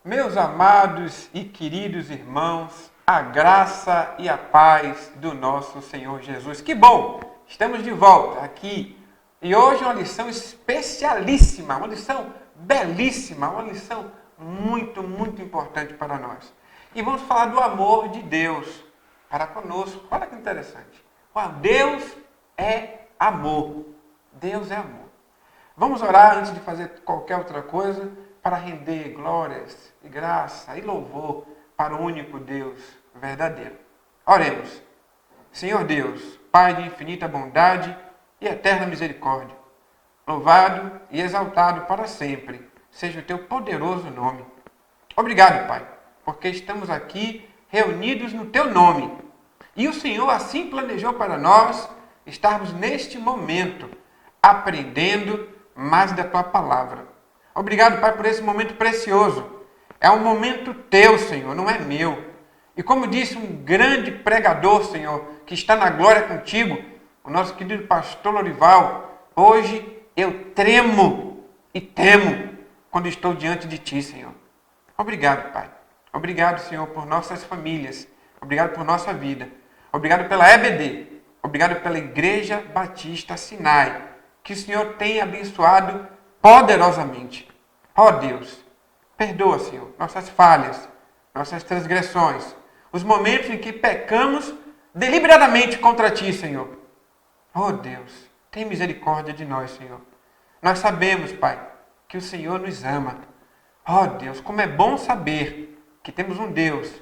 Meus amados e queridos irmãos, a graça e a paz do nosso Senhor Jesus. Que bom! Estamos de volta aqui e hoje uma lição especialíssima, uma lição belíssima, uma lição muito importante para nós. E vamos falar do amor de Deus para conosco. Olha que interessante. Deus é amor. Deus é amor. Vamos orar antes de fazer qualquer outra coisa para render glórias e graça e louvor para o único Deus verdadeiro. Oremos. Senhor Deus, Pai de infinita bondade e eterna misericórdia, louvado e exaltado para sempre seja o teu poderoso nome. Obrigado, Pai, porque estamos aqui reunidos no teu nome. E o Senhor assim planejou para nós estarmos neste momento aprendendo mais da tua palavra. Obrigado, Pai, por esse momento precioso. É um momento teu, Senhor, não é meu. E como disse um grande pregador, Senhor, que está na glória contigo, o nosso querido pastor Lorival, hoje eu tremo e temo quando estou diante de ti, Senhor. Obrigado, Pai. Obrigado, Senhor, por nossas famílias. Obrigado por nossa vida. Obrigado pela EBD. Obrigado pela Igreja Batista Sinai, que o Senhor tem abençoado poderosamente. Ó Deus, perdoa, Senhor, nossas falhas, nossas transgressões, os momentos em que pecamos deliberadamente contra Ti, Senhor. Ó Deus, tem misericórdia de nós, Senhor. Nós sabemos, Pai, que o Senhor nos ama. Ó Deus, como é bom saber que temos um Deus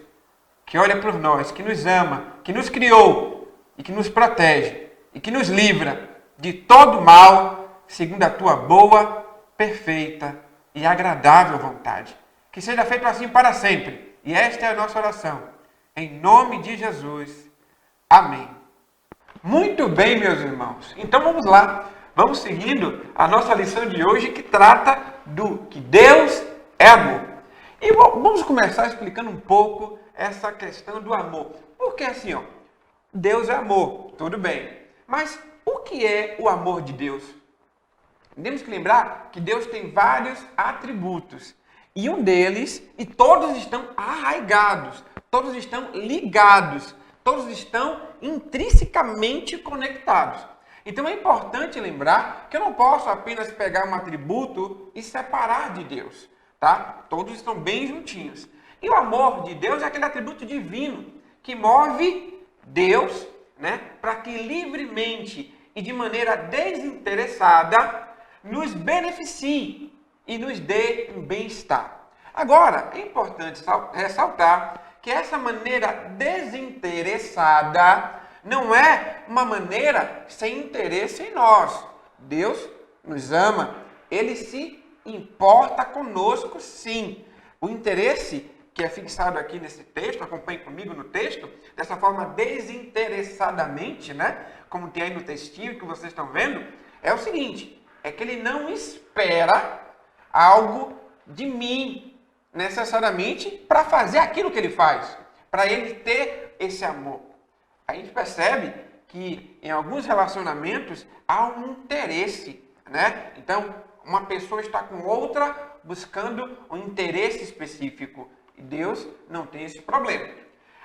que olha por nós, que nos ama, que nos criou e que nos protege e que nos livra de todo mal, segundo a Tua boa, perfeita e agradável vontade. Que seja feito assim para sempre. E esta é a nossa oração. Em nome de Jesus. Amém. Muito bem, meus irmãos. Então vamos lá. Vamos seguindo a nossa lição de hoje que trata do que Deus é amor. E vamos começar explicando um pouco essa questão do amor. Porque assim, Deus é amor, tudo bem. Mas o que é o amor de Deus? Temos que lembrar que Deus tem vários atributos. E um deles, e todos estão arraigados, todos estão ligados, todos estão intrinsecamente conectados. Então é importante lembrar que eu não posso apenas pegar um atributo e separar de Deus, tá? Todos estão bem juntinhos. E o amor de Deus é aquele atributo divino que move Deus, para que livremente e de maneira desinteressada nos beneficie e nos dê um bem-estar. Agora, é importante ressaltar que essa maneira desinteressada não é uma maneira sem interesse em nós. Deus nos ama, Ele se importa conosco, sim. O interesse que é fixado aqui nesse texto, acompanhe comigo no texto, dessa forma desinteressadamente, como tem aí no textinho que vocês estão vendo, é o seguinte, é que Ele não espera algo de mim, necessariamente, para fazer aquilo que Ele faz, para Ele ter esse amor. A gente percebe que em alguns relacionamentos há um interesse, Então, uma pessoa está com outra buscando um interesse específico. E Deus não tem esse problema.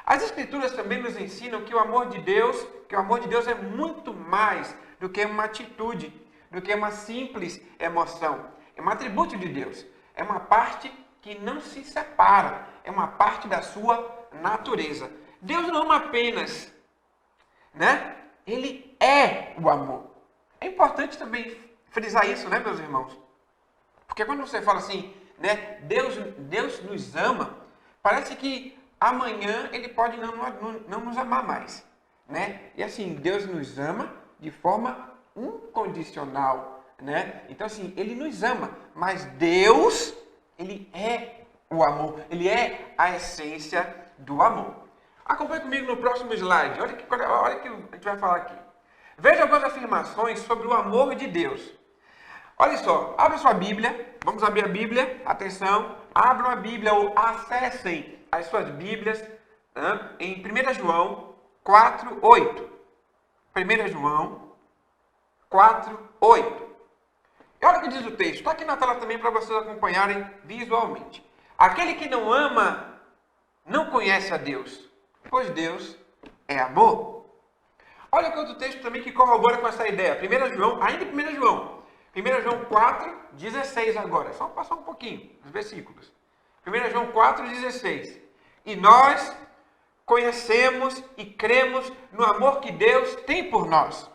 As Escrituras também nos ensinam que o amor de Deus é muito mais do que uma atitude, do que uma simples emoção. É um atributo de Deus. É uma parte que não se separa. É uma parte da sua natureza. Deus não ama apenas, Ele é o amor. É importante também frisar isso, meus irmãos? Porque quando você fala assim, Deus nos ama, parece que amanhã Ele pode não nos amar mais, E assim, Deus nos ama de forma incondicional, Então assim, Ele nos ama, mas Deus, Ele é o amor, Ele é a essência do amor. Acompanhe comigo no próximo slide, olha que a gente vai falar aqui. Veja algumas afirmações sobre o amor de Deus. Olha só, abra sua Bíblia, vamos abrir a Bíblia, atenção, abram a Bíblia ou acessem as suas Bíblias em 1 João 4:8. 1 João 4:8. E olha o que diz o texto, está aqui na tela também para vocês acompanharem visualmente. Aquele que não ama não conhece a Deus, pois Deus é amor. Olha que outro texto também que corrobora com essa ideia. 1 João, ainda em 1 João. 1 João 4, 16 agora. Só passar um pouquinho os versículos. 1 João 4, 16. E nós conhecemos e cremos no amor que Deus tem por nós.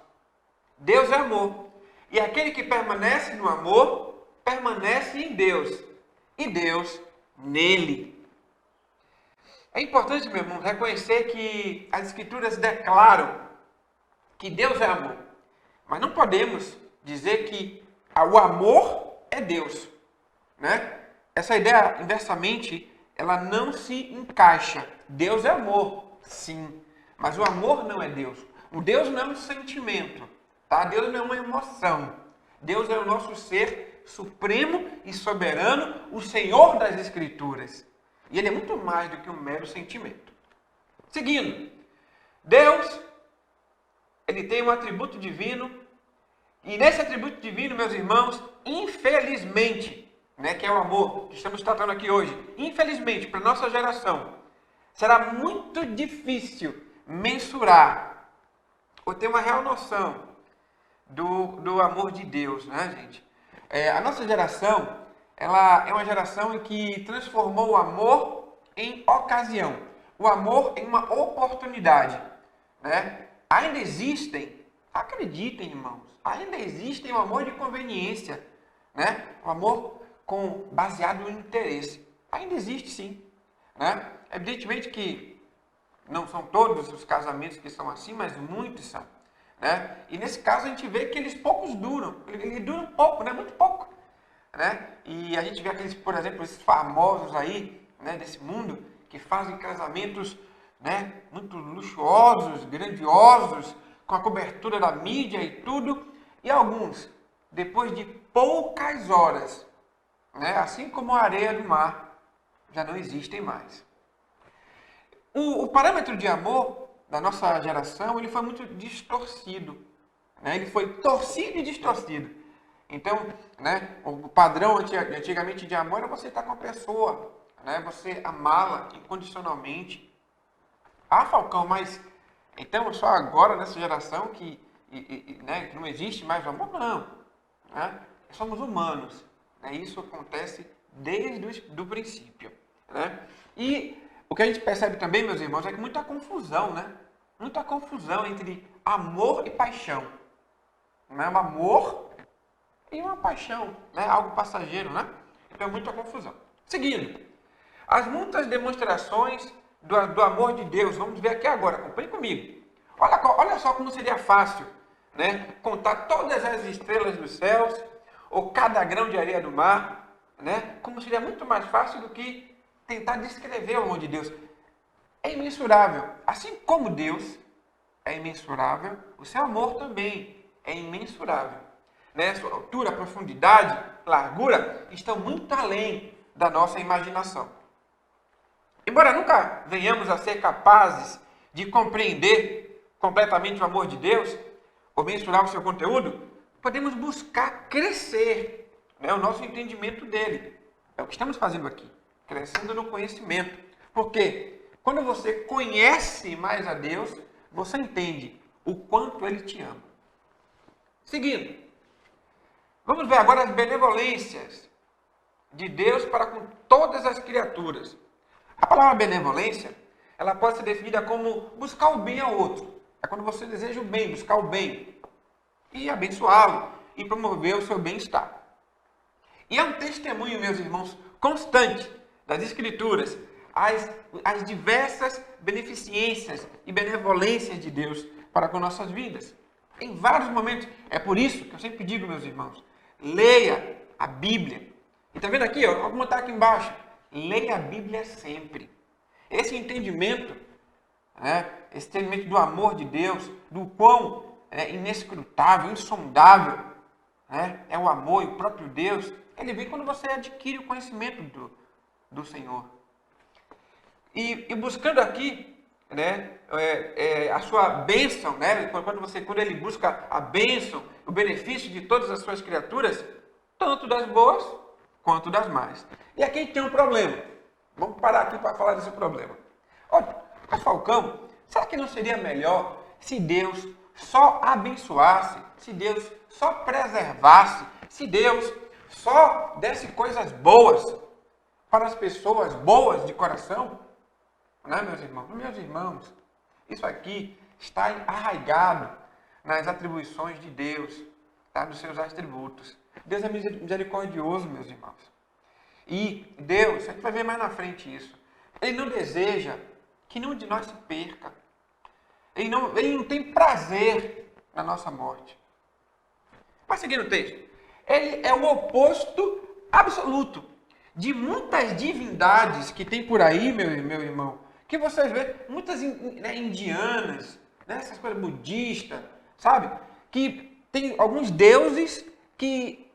Deus é amor. E aquele que permanece no amor, permanece em Deus. E Deus nele. É importante, meu irmão, reconhecer que as Escrituras declaram que Deus é amor. Mas não podemos dizer que o amor é Deus, né? Essa ideia, inversamente, ela não se encaixa. Deus é amor, sim. Mas o amor não é Deus. O Deus não é um sentimento, tá? Deus não é uma emoção. Deus é o nosso ser supremo e soberano, o Senhor das Escrituras. E Ele é muito mais do que um mero sentimento. Seguindo, Deus, Ele tem um atributo divino. E nesse atributo divino, meus irmãos, infelizmente, né, que é o amor que estamos tratando aqui hoje, infelizmente, para a nossa geração, será muito difícil mensurar ou ter uma real noção do amor de Deus, né, gente? A nossa geração, ela é uma geração em que transformou o amor em ocasião, o amor em uma oportunidade, né? Ainda existem, acreditem, irmãos, ainda existem o amor de conveniência, né? O amor baseado no interesse. Ainda existe, sim, né? Evidentemente que não são todos os casamentos que são assim, mas muitos são, né? E nesse caso a gente vê que eles poucos duram, eles duram pouco, né? Muito pouco, né? E a gente vê aqueles, por exemplo, esses famosos aí, né, desse mundo, que fazem casamentos, né, muito luxuosos, grandiosos, com a cobertura da mídia e tudo, e alguns, depois de poucas horas, né, assim como a areia do mar, já não existem mais. O parâmetro de amor da nossa geração, ele foi muito distorcido, né? Ele foi torcido e distorcido. Então, né, o padrão antigamente de amor era você estar com a pessoa, né, você amá-la incondicionalmente. Ah, Falcão, mas então só agora nessa geração né, que não existe mais o amor? Não, né? Somos humanos, né? Isso acontece desde o princípio, né? E o que a gente percebe também, meus irmãos, é que muita confusão, né? Muita confusão entre amor e paixão, né? Um amor e uma paixão, né? Algo passageiro, né? Então, muita confusão. Seguindo, as muitas demonstrações do amor de Deus, vamos ver aqui agora, acompanhe comigo. Olha só como seria fácil, né, contar todas as estrelas dos céus, ou cada grão de areia do mar, né? Como seria muito mais fácil do que tentar descrever o amor de Deus. É imensurável. Assim como Deus é imensurável, o seu amor também é imensurável, né? Sua altura, profundidade, largura estão muito além da nossa imaginação. Embora nunca venhamos a ser capazes de compreender completamente o amor de Deus, ou mensurar o seu conteúdo, podemos buscar crescer, né, o nosso entendimento dele. É o que estamos fazendo aqui, crescendo no conhecimento. Porque quando você conhece mais a Deus, você entende o quanto Ele te ama. Seguindo, vamos ver agora as benevolências de Deus para com todas as criaturas. A palavra benevolência, ela pode ser definida como buscar o bem ao outro. É quando você deseja o bem, buscar o bem e abençoá-lo e promover o seu bem-estar. E é um testemunho, meus irmãos, constante das Escrituras, as diversas beneficências e benevolências de Deus para com nossas vidas. Em vários momentos. É por isso que eu sempre digo, meus irmãos, leia a Bíblia. E está vendo aqui, ó, vou botar aqui embaixo. Leia a Bíblia sempre. Esse entendimento, né, esse entendimento do amor de Deus, do quão inescrutável, insondável, né, é o amor e o próprio Deus, ele vem quando você adquire o conhecimento do Senhor. E buscando aqui, né, a sua bênção, né, quando ele busca a bênção, o benefício de todas as suas criaturas, tanto das boas quanto das más. E aqui tem um problema. Vamos parar aqui para falar desse problema. Olha, mas Falcão, será que não seria melhor se Deus só abençoasse, se Deus só preservasse, se Deus só desse coisas boas para as pessoas boas de coração? Não é, meus irmãos? Meus irmãos, isso aqui está arraigado nas atribuições de Deus, tá? Nos seus atributos. Deus é misericordioso, meus irmãos. E Deus, a gente vai ver mais na frente isso, Ele não deseja que nenhum de nós se perca. Ele não tem prazer na nossa morte. Vai seguir o texto. Ele é o oposto absoluto de muitas divindades que tem por aí, meu irmão, que vocês vê, muitas indianas, né, essas coisas budistas, sabe? Que tem alguns deuses que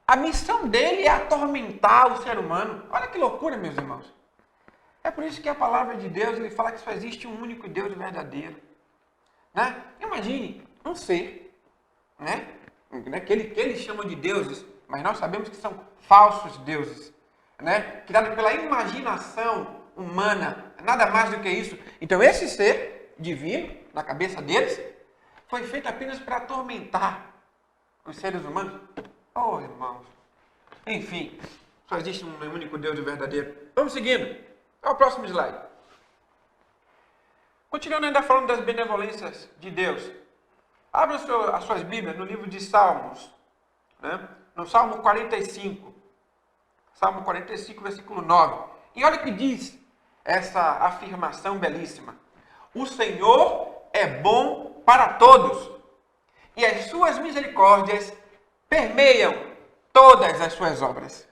a missão dele é atormentar o ser humano. Olha que loucura, meus irmãos. É por isso que a palavra de Deus, ele fala que só existe um único Deus verdadeiro. Né? Imagine um ser, né? Que eles chamam de deuses, mas nós sabemos que são falsos deuses, né? Criado pela imaginação humana, nada mais do que isso. Então esse ser divino, na cabeça deles, foi feito apenas para atormentar os seres humanos. Oh, irmãos. Enfim, só existe um único Deus verdadeiro. Vamos seguindo. É o próximo slide. Continuando ainda falando das benevolências de Deus. Abra as suas Bíblias no livro de Salmos, né? No Salmo 45. Salmo 45, versículo 9. E olha o que diz essa afirmação belíssima. O Senhor é bom para todos, e as suas misericórdias permeiam todas as suas obras.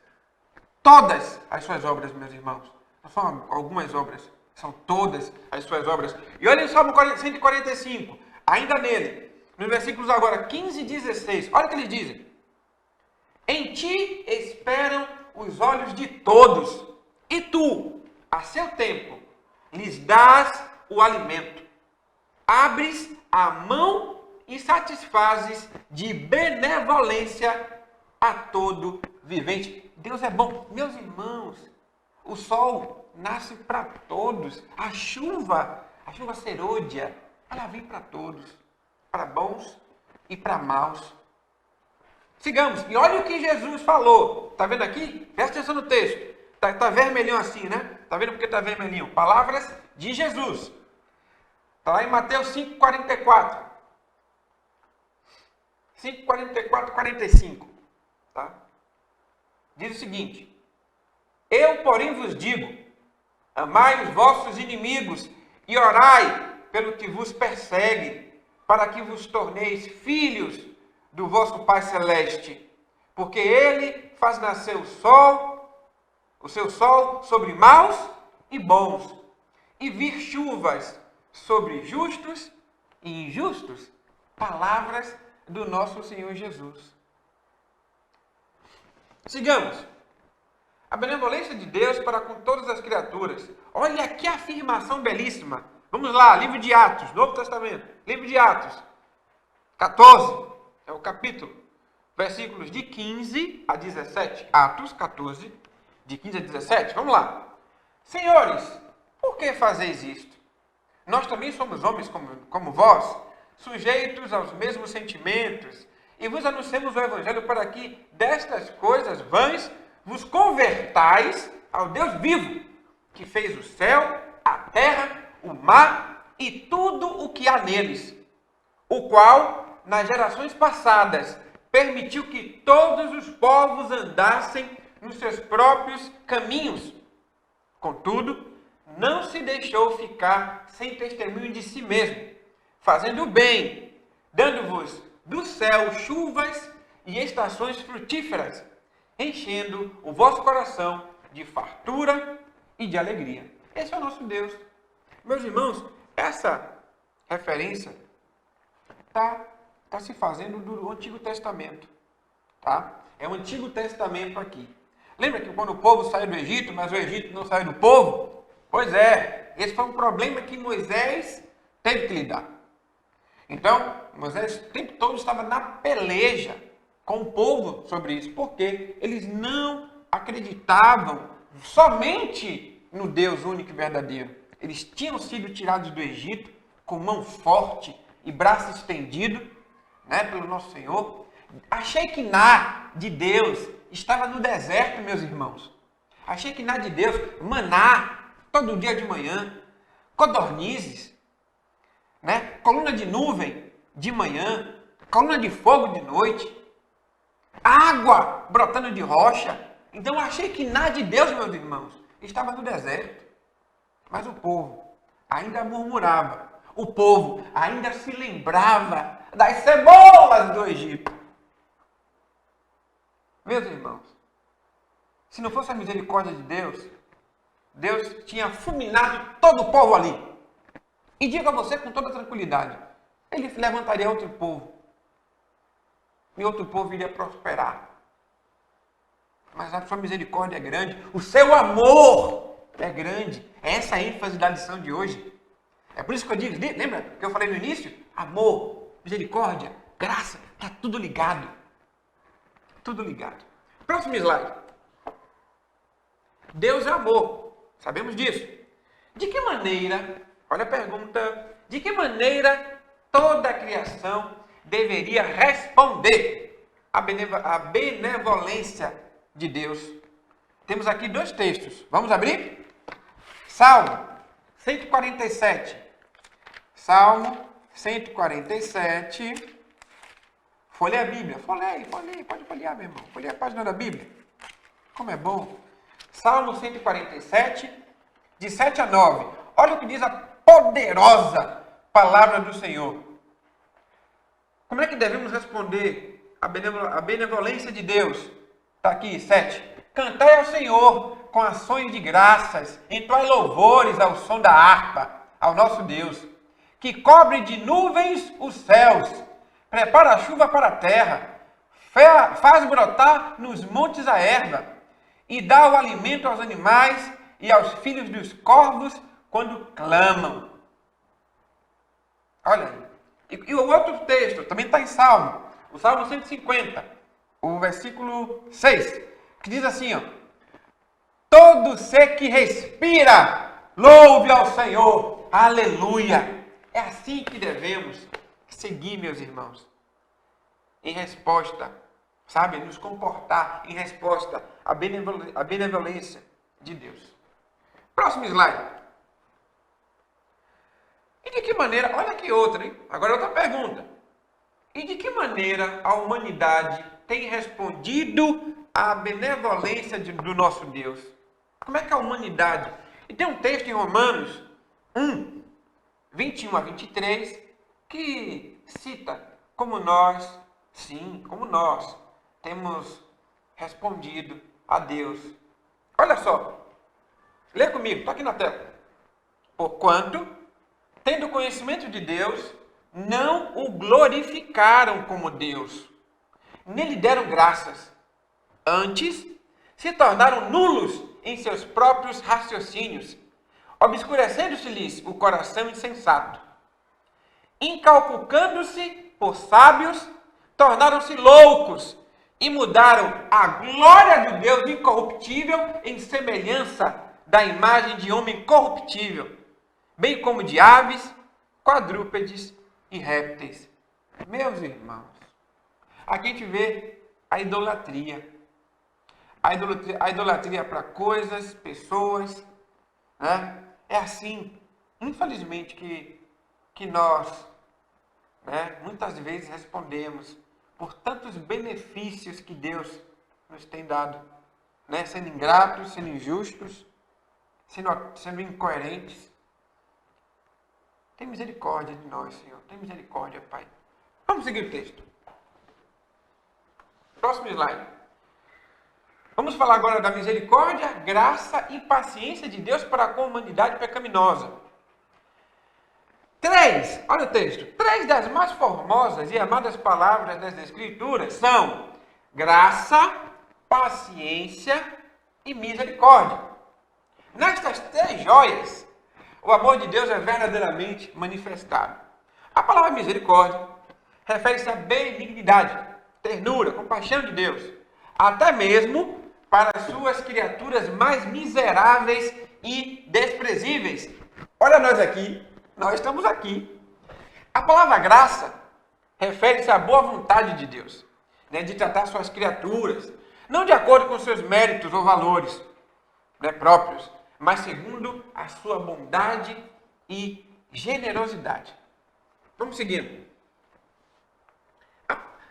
Todas as suas obras, meus irmãos. Não são algumas obras, são todas as suas obras. E olha o Salmo 145, ainda nele, nos versículos agora 15 e 16. Olha o que eles dizem. Em ti esperam os olhos de todos, e tu, a seu tempo, lhes dás o alimento. Abres a mão e satisfazes de benevolência a todo vivente. Deus é bom. Meus irmãos, o sol nasce para todos. A chuva serôdia, ela vem para todos. Para bons e para maus. Sigamos. E olha o que Jesus falou. Está vendo aqui? Presta atenção no texto. Está vermelhinho assim, né? Está vendo porque está vermelhinho? Palavras de Jesus. Está lá em Mateus 5,44. 5,44, 45. Tá? Diz o seguinte. Eu, porém, vos digo, amai os vossos inimigos e orai pelo que vos persegue, para que vos torneis filhos do vosso Pai Celeste. Porque Ele faz nascer o seu sol sobre maus e bons, e vir chuvas sobre justos e injustos. Palavras do nosso Senhor Jesus. Sigamos. A benevolência de Deus para com todas as criaturas. Olha que afirmação belíssima. Vamos lá, livro de Atos, Novo Testamento. Livro de Atos, 14, é o capítulo. Versículos de 15 a 17. Atos 14, de 15 a 17. Vamos lá. Senhores, por que fazeis isto? Nós também somos homens como vós, sujeitos aos mesmos sentimentos, e vos anunciamos o Evangelho para que destas coisas vãs vos convertais ao Deus vivo, que fez o céu, a terra, o mar e tudo o que há neles, o qual, nas gerações passadas, permitiu que todos os povos andassem nos seus próprios caminhos. Contudo, não se deixou ficar sem testemunho de si mesmo, fazendo o bem, dando-vos do céu chuvas e estações frutíferas, enchendo o vosso coração de fartura e de alegria. Esse é o nosso Deus. Meus irmãos, essa referência está se fazendo do Antigo Testamento. Tá? É o Antigo Testamento aqui. Lembra que quando o povo saiu do Egito, mas o Egito não saiu do povo? Pois é, esse foi um problema que Moisés teve que lidar. Então, Moisés o tempo todo estava na peleja com o povo sobre isso, porque eles não acreditavam somente no Deus único e verdadeiro. Eles tinham sido tirados do Egito com mão forte e braço estendido, né, pelo nosso Senhor. A Shekinah de Deus estava no deserto, meus irmãos. A Shekinah de Deus, maná, todo dia de manhã, codornizes, né, coluna de nuvem de manhã, coluna de fogo de noite, água brotando de rocha. Então a Shekinah de Deus, meus irmãos, estava no deserto. Mas o povo ainda murmurava. O povo ainda se lembrava das cebolas do Egito. Meus irmãos, se não fosse a misericórdia de Deus, Deus tinha fulminado todo o povo ali. E digo a você com toda tranquilidade, ele levantaria outro povo. E outro povo iria prosperar. Mas a sua misericórdia é grande. O seu amor é grande. Essa é a ênfase da lição de hoje. É por isso que eu digo, lembra que eu falei no início? Amor, misericórdia, graça, está tudo ligado. Tudo ligado. Próximo slide. Deus é amor. Sabemos disso. De que maneira, olha a pergunta, de que maneira toda a criação deveria responder à benevolência de Deus? Temos aqui 2 textos. Vamos abrir? Salmo 147. Salmo 147. Folheia a Bíblia. Folheia. Pode folhear, meu irmão. Folheia a página da Bíblia. Como é bom. Salmo 147, de 7 a 9. Olha o que diz a poderosa palavra do Senhor. Como é que devemos responder à benevolência de Deus? Está aqui, 7. Cantai ao Senhor com ações de graças, entoai louvores ao som da harpa, ao nosso Deus, que cobre de nuvens os céus, prepara a chuva para a terra, faz brotar nos montes a erva, e dá o alimento aos animais e aos filhos dos corvos quando clamam. Olha aí. E o outro texto também está em Salmo, o Salmo 150, o versículo 6, que diz assim, ó: todo ser que respira, louve ao Senhor, aleluia. É assim que devemos seguir, meus irmãos, em resposta, sabe, nos comportar em resposta à benevolência de Deus. Próximo slide. E de que maneira, olha aqui outra, hein? Agora outra pergunta. E de que maneira a humanidade tem respondido à benevolência do nosso Deus? Como é que a humanidade... E tem um texto em Romanos 1, 21 a 23, que cita como nós, sim, como nós temos respondido a Deus. Olha só, lê comigo, está aqui na tela. Porquanto, tendo conhecimento de Deus, não o glorificaram como Deus, nem lhe deram graças. Antes, se tornaram nulos em seus próprios raciocínios, obscurecendo-se-lhes o coração insensato. Incalculcando-se por sábios, tornaram-se loucos e mudaram a glória do Deus incorruptível em semelhança da imagem de homem corruptível, bem como de aves, quadrúpedes e répteis. Meus irmãos, aqui a gente vê a idolatria. A idolatria para coisas, pessoas, né? É assim, infelizmente, que nós, né, muitas vezes respondemos por tantos benefícios que Deus nos tem dado, né? Sendo ingratos, sendo injustos, sendo incoerentes. Tem misericórdia de nós, Senhor. Tem misericórdia, Pai. Vamos seguir o texto. Próximo slide. Vamos falar agora da misericórdia, graça e paciência de Deus para com a humanidade pecaminosa. 3, olha o texto. 3 das mais formosas e amadas palavras das Escrituras são graça, paciência e misericórdia. Nestas 3 joias, o amor de Deus é verdadeiramente manifestado. A palavra misericórdia refere-se à benignidade, ternura, compaixão de Deus, até mesmo para as suas criaturas mais miseráveis e desprezíveis. Olha nós aqui, nós estamos aqui. A palavra graça refere-se à boa vontade de Deus, né, de tratar suas criaturas, não de acordo com seus méritos ou valores, né, próprios, mas segundo a sua bondade e generosidade. Vamos seguindo.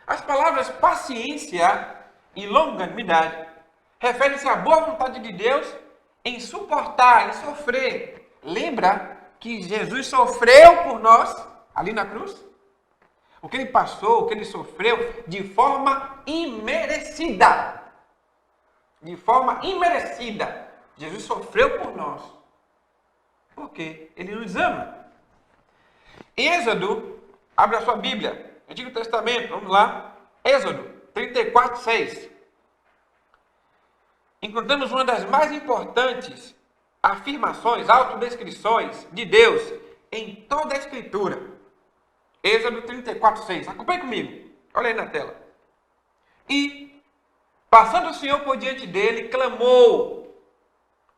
As palavras paciência e longanimidade referem-se à boa vontade de Deus em suportar, em sofrer. Lembra que Jesus sofreu por nós ali na cruz? O que ele passou, o que ele sofreu de forma imerecida. De forma imerecida. Jesus sofreu por nós. Porque ele nos ama. Êxodo, abre a sua Bíblia. Antigo Testamento, vamos lá. Êxodo 34, 6. Encontramos uma das mais importantes afirmações, autodescrições de Deus em toda a Escritura. Êxodo 34, 6. Acompanhe comigo. Olha aí na tela. E, passando o Senhor por diante dele, clamou: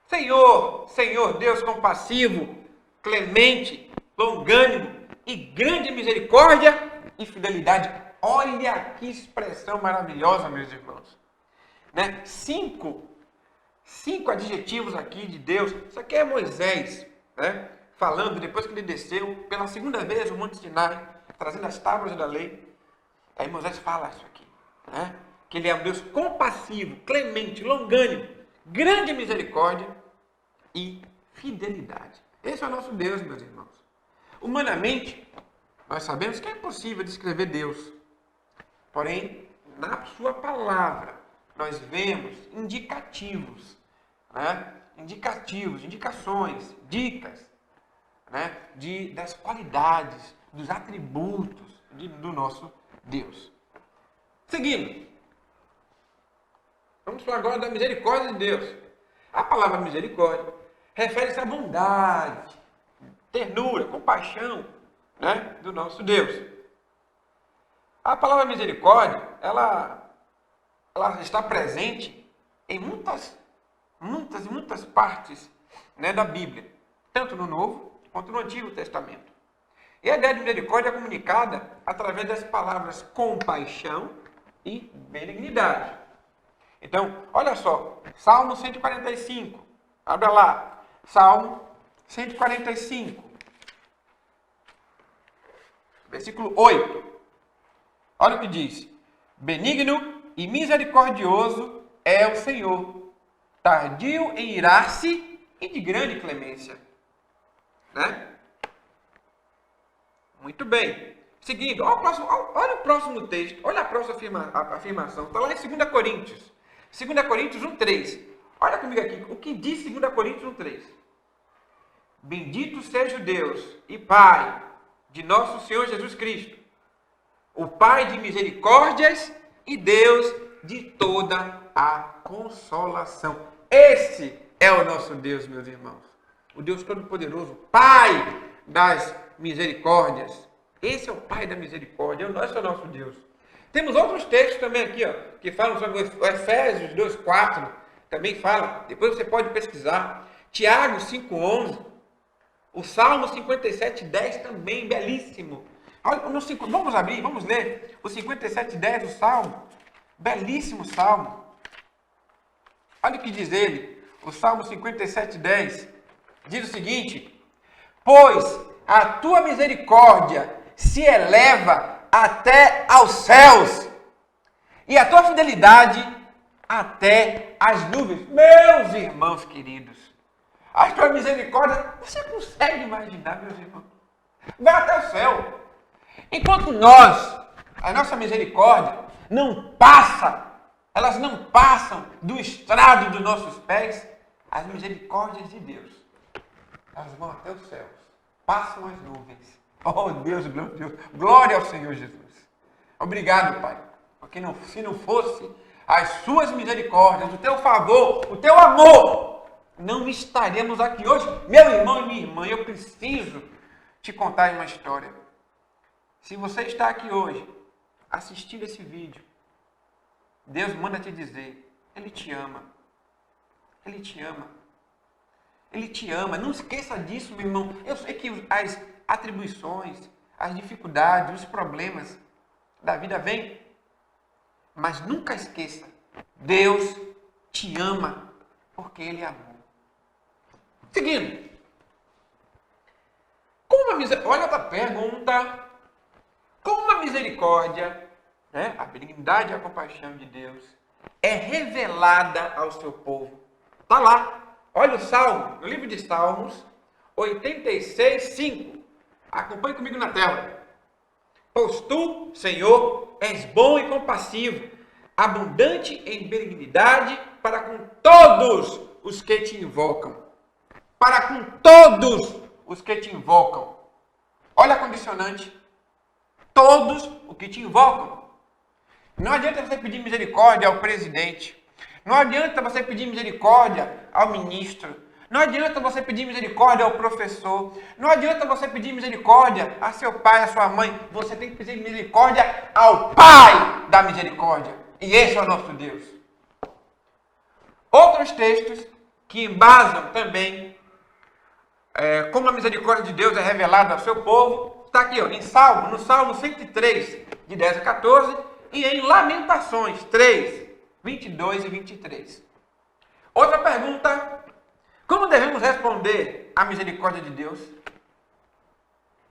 Senhor, Senhor, Deus compassivo, clemente, longânimo e grande misericórdia e fidelidade. Olha que expressão maravilhosa, meus irmãos. Né? Cinco adjetivos aqui de Deus. Isso aqui é Moisés, né, falando depois que ele desceu pela segunda vez o Monte Sinai, trazendo as tábuas da lei. Aí Moisés fala isso aqui, né, que ele é um Deus compassivo, clemente, longânimo, grande misericórdia e fidelidade. Esse é o nosso Deus, meus irmãos. Humanamente, nós sabemos que é impossível descrever Deus. Porém, na sua palavra, nós vemos indicativos, né? Indicações, dicas, né? Das qualidades, dos atributos do nosso Deus. Seguindo, vamos falar agora da misericórdia de Deus. A palavra misericórdia refere-se à bondade, ternura, compaixão, né, do nosso Deus. A palavra misericórdia, ela está presente em muitas partes, né, da Bíblia, tanto no Novo quanto no Antigo Testamento. E a ideia de misericórdia é comunicada através das palavras compaixão e benignidade. Então, olha só, Salmo 145, abra lá, Salmo 145, versículo 8. Olha o que diz: benigno e misericordioso é o Senhor, tardio em irar-se e de grande clemência. Né? Muito bem. Seguindo, olha o próximo texto, olha a próxima afirmação. Está lá em 2 Coríntios. 2 Coríntios 1,3. Olha comigo aqui, o que diz 2 Coríntios 1,3? Bendito seja o Deus e Pai de nosso Senhor Jesus Cristo, o Pai de misericórdias e Deus de toda a consolação. Esse é o nosso Deus, meus irmãos. O Deus Todo-Poderoso, Pai das misericórdias. Esse é o Pai da misericórdia, esse é o nosso Deus. Temos outros textos também aqui, ó, que falam sobre o Efésios 2,4. Também fala, depois você pode pesquisar. Tiago 5,11. O Salmo 57,10 também, belíssimo. Vamos abrir, vamos ler o 57,10 do Salmo. Belíssimo Salmo. Olha o que diz ele. O Salmo 57,10 diz o seguinte: pois a tua misericórdia se eleva até aos céus, e a tua fidelidade até as nuvens. Meus irmãos queridos, a tua misericórdia, você consegue imaginar, meus irmãos? Vai até o céu. Enquanto a nossa misericórdia elas não passam do estrado dos nossos pés, as misericórdias de Deus, elas vão até os céus, passam as nuvens. Oh Deus, glória ao Senhor Jesus. Obrigado, Pai, porque se não fosse as suas misericórdias, o teu favor, o teu amor, não estaremos aqui hoje. Meu irmão e minha irmã, eu preciso te contar uma história. Se você está aqui hoje, assistindo esse vídeo, Deus manda te dizer, Ele te ama. Ele te ama. Ele te ama. Não esqueça disso, meu irmão. Eu sei que as atribuições, as dificuldades, os problemas da vida vêm. Mas nunca esqueça. Deus te ama porque Ele amou. Seguindo. Olha outra pergunta. Como a misericórdia, né, a benignidade e a compaixão de Deus é revelada ao seu povo? Está lá. Olha o Salmo, no livro de Salmos, 86, 5. Acompanhe comigo na tela. Pois tu, Senhor, és bom e compassivo, abundante em benignidade para com todos os que te invocam. Para com todos os que te invocam. Olha a condicionante. Todos os que te invocam. Não adianta você pedir misericórdia ao presidente. Não adianta você pedir misericórdia ao ministro. Não adianta você pedir misericórdia ao professor. Não adianta você pedir misericórdia a seu pai, a sua mãe. Você tem que pedir misericórdia ao Pai da misericórdia. E esse é o nosso Deus. Outros textos que embasam também como a misericórdia de Deus é revelada ao seu povo, está aqui, ó, no Salmo 103, de 10 a 14, e em Lamentações 3, 22 e 23. Outra pergunta: como devemos responder à misericórdia de Deus?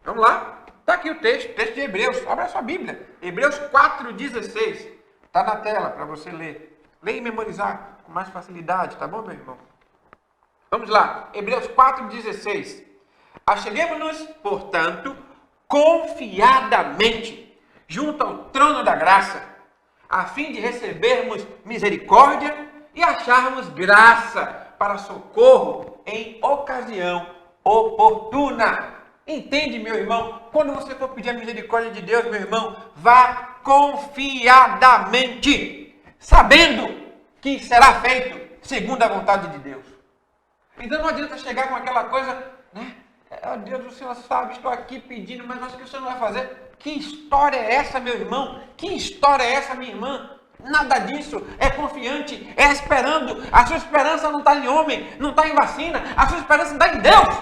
Vamos lá? Está aqui o texto de Hebreus. Abra a sua Bíblia. Hebreus 4,16. Está na tela para você ler. Ler e memorizar com mais facilidade, tá bom, meu irmão? Vamos lá. Hebreus 4,16. Acheguemo-nos, portanto, confiadamente junto ao trono da graça, a fim de recebermos misericórdia e acharmos graça para socorro em ocasião oportuna. Entende, meu irmão? Quando você for pedir a misericórdia de Deus, meu irmão, vá confiadamente, sabendo que será feito segundo a vontade de Deus. Então não adianta chegar com aquela coisa, né? Oh, Deus, o Senhor sabe, estou aqui pedindo, mas acho que o Senhor não vai fazer. Que história é essa, meu irmão? Que história é essa, minha irmã? Nada disso. É confiante, é esperando. A sua esperança não está em homem, não está em vacina. A sua esperança está em Deus.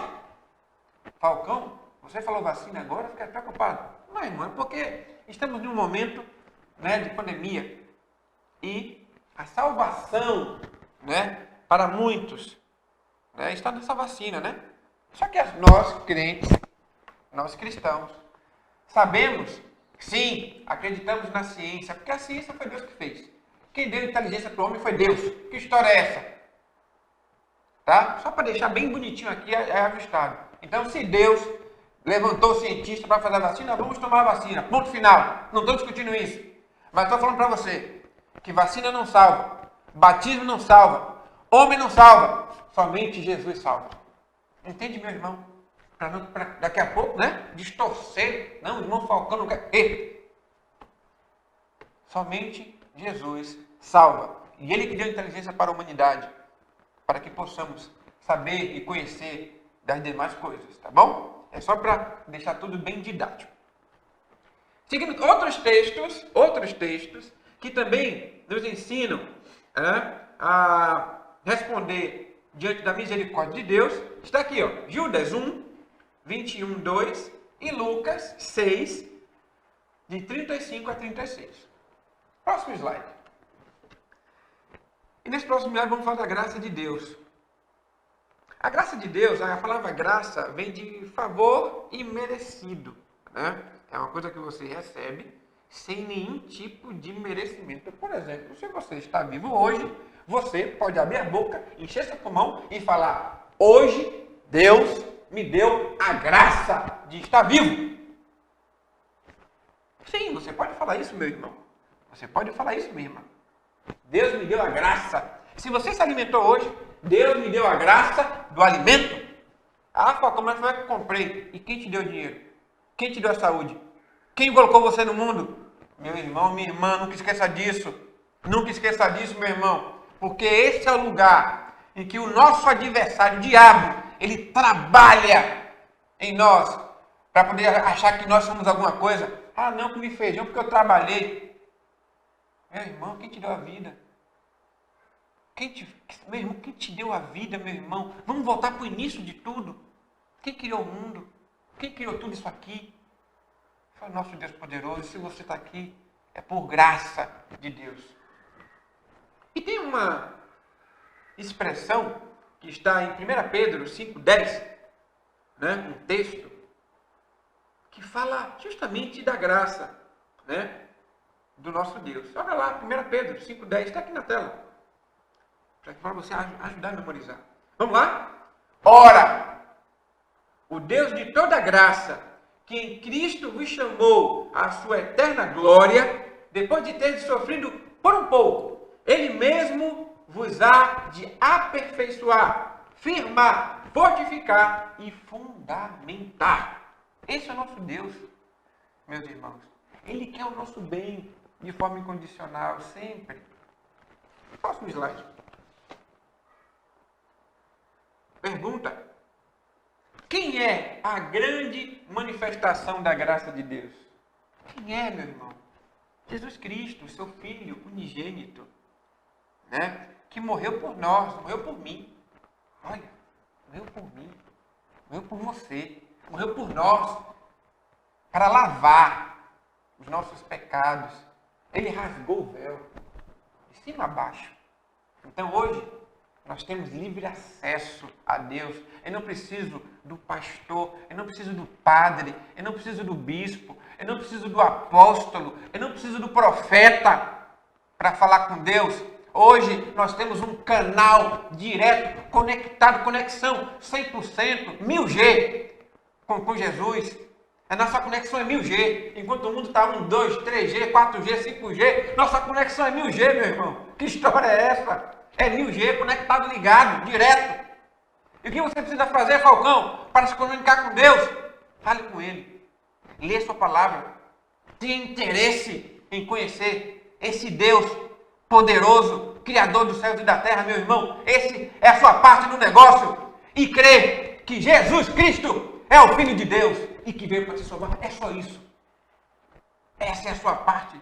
Falcão, você falou vacina agora, fica preocupado. Não, irmão, porque estamos num momento, né, de pandemia. E a salvação, né, para muitos, né, está nessa vacina, né? Só que nós, crentes, nós cristãos, sabemos, sim, acreditamos na ciência, porque a ciência foi Deus que fez. Quem deu inteligência para o homem foi Deus. Que história é essa? Tá? Só para deixar bem bonitinho aqui, é ajustado. Então, se Deus levantou o cientista para fazer a vacina, vamos tomar a vacina. Ponto final. Não estou discutindo isso. Mas estou falando para você que vacina não salva, batismo não salva, homem não salva, somente Jesus salva. Entende, meu irmão? Para daqui a pouco, né? Distorcer. Não, o irmão Falcão não quer. Somente Jesus salva. E Ele que deu inteligência para a humanidade, para que possamos saber e conhecer das demais coisas, tá bom? É só para deixar tudo bem didático. Seguindo outros textos que também nos ensinam a responder diante da misericórdia de Deus, está aqui, ó, Judas 1, 21, 2 e Lucas 6, de 35 a 36. Próximo slide. E nesse próximo slide vamos falar da graça de Deus. A graça de Deus, a palavra graça vem de favor imerecido, né? É uma coisa que você recebe sem nenhum tipo de merecimento. Por exemplo, se você está vivo hoje, você pode abrir a boca, encher seu pulmão e falar: hoje Deus me deu a graça de estar vivo. Sim, você pode falar isso, meu irmão. Você pode falar isso, minha irmã. Deus me deu a graça. Se você se alimentou hoje, Deus me deu a graça do alimento. Ah, como é que eu comprei? E quem te deu dinheiro? Quem te deu a saúde? Quem colocou você no mundo? Meu irmão, minha irmã, nunca esqueça disso. Nunca esqueça disso, meu irmão. Porque esse é o lugar em que o nosso adversário, o diabo, ele trabalha em nós para poder achar que nós somos alguma coisa. Ah, não, comi feijão porque eu trabalhei. Meu irmão, quem te deu a vida? Meu irmão, quem te deu a vida, meu irmão? Vamos voltar para o início de tudo. Quem criou o mundo? Quem criou tudo isso aqui? Foi o nosso Deus poderoso. E se você está aqui, é por graça de Deus. E tem uma expressão que está em 1 Pedro 5,10, né? Um texto que fala justamente da graça, né? Do nosso Deus. Olha lá, 1 Pedro 5,10, está aqui na tela. Para você ajudar a memorizar. Vamos lá? Ora, o Deus de toda graça, que em Cristo vos chamou à sua eterna glória, depois de ter sofrido por um pouco, Ele mesmo vos há de aperfeiçoar, firmar, fortificar e fundamentar. Esse é o nosso Deus, meus irmãos. Ele quer o nosso bem de forma incondicional, sempre. Próximo slide. Pergunta: quem é a grande manifestação da graça de Deus? Quem é, meu irmão? Jesus Cristo, seu Filho unigênito, né? Que morreu por nós, morreu por mim. Olha, morreu por mim, morreu por você, morreu por nós, para lavar os nossos pecados. Ele rasgou o véu, de cima a baixo. Então hoje, nós temos livre acesso a Deus. Eu não preciso do pastor, eu não preciso do padre, eu não preciso do bispo, eu não preciso do apóstolo, eu não preciso do profeta para falar com Deus. Hoje nós temos um canal direto, conectado, conexão 100%, 1000G com Jesus. A nossa conexão é 1000G. Enquanto o mundo está 1, 2, 3G, 4G, 5G, nossa conexão é 1000G, meu irmão. Que história é essa? É 1000G, conectado, ligado, direto. E o que você precisa fazer, Falcão, para se comunicar com Deus? Fale com Ele. Lê sua palavra. Tenha interesse em conhecer esse Deus poderoso, Criador dos céus e da terra, meu irmão. Esse é a sua parte do negócio. E crê que Jesus Cristo é o Filho de Deus e que veio para te salvar. É só isso. Essa é a sua parte.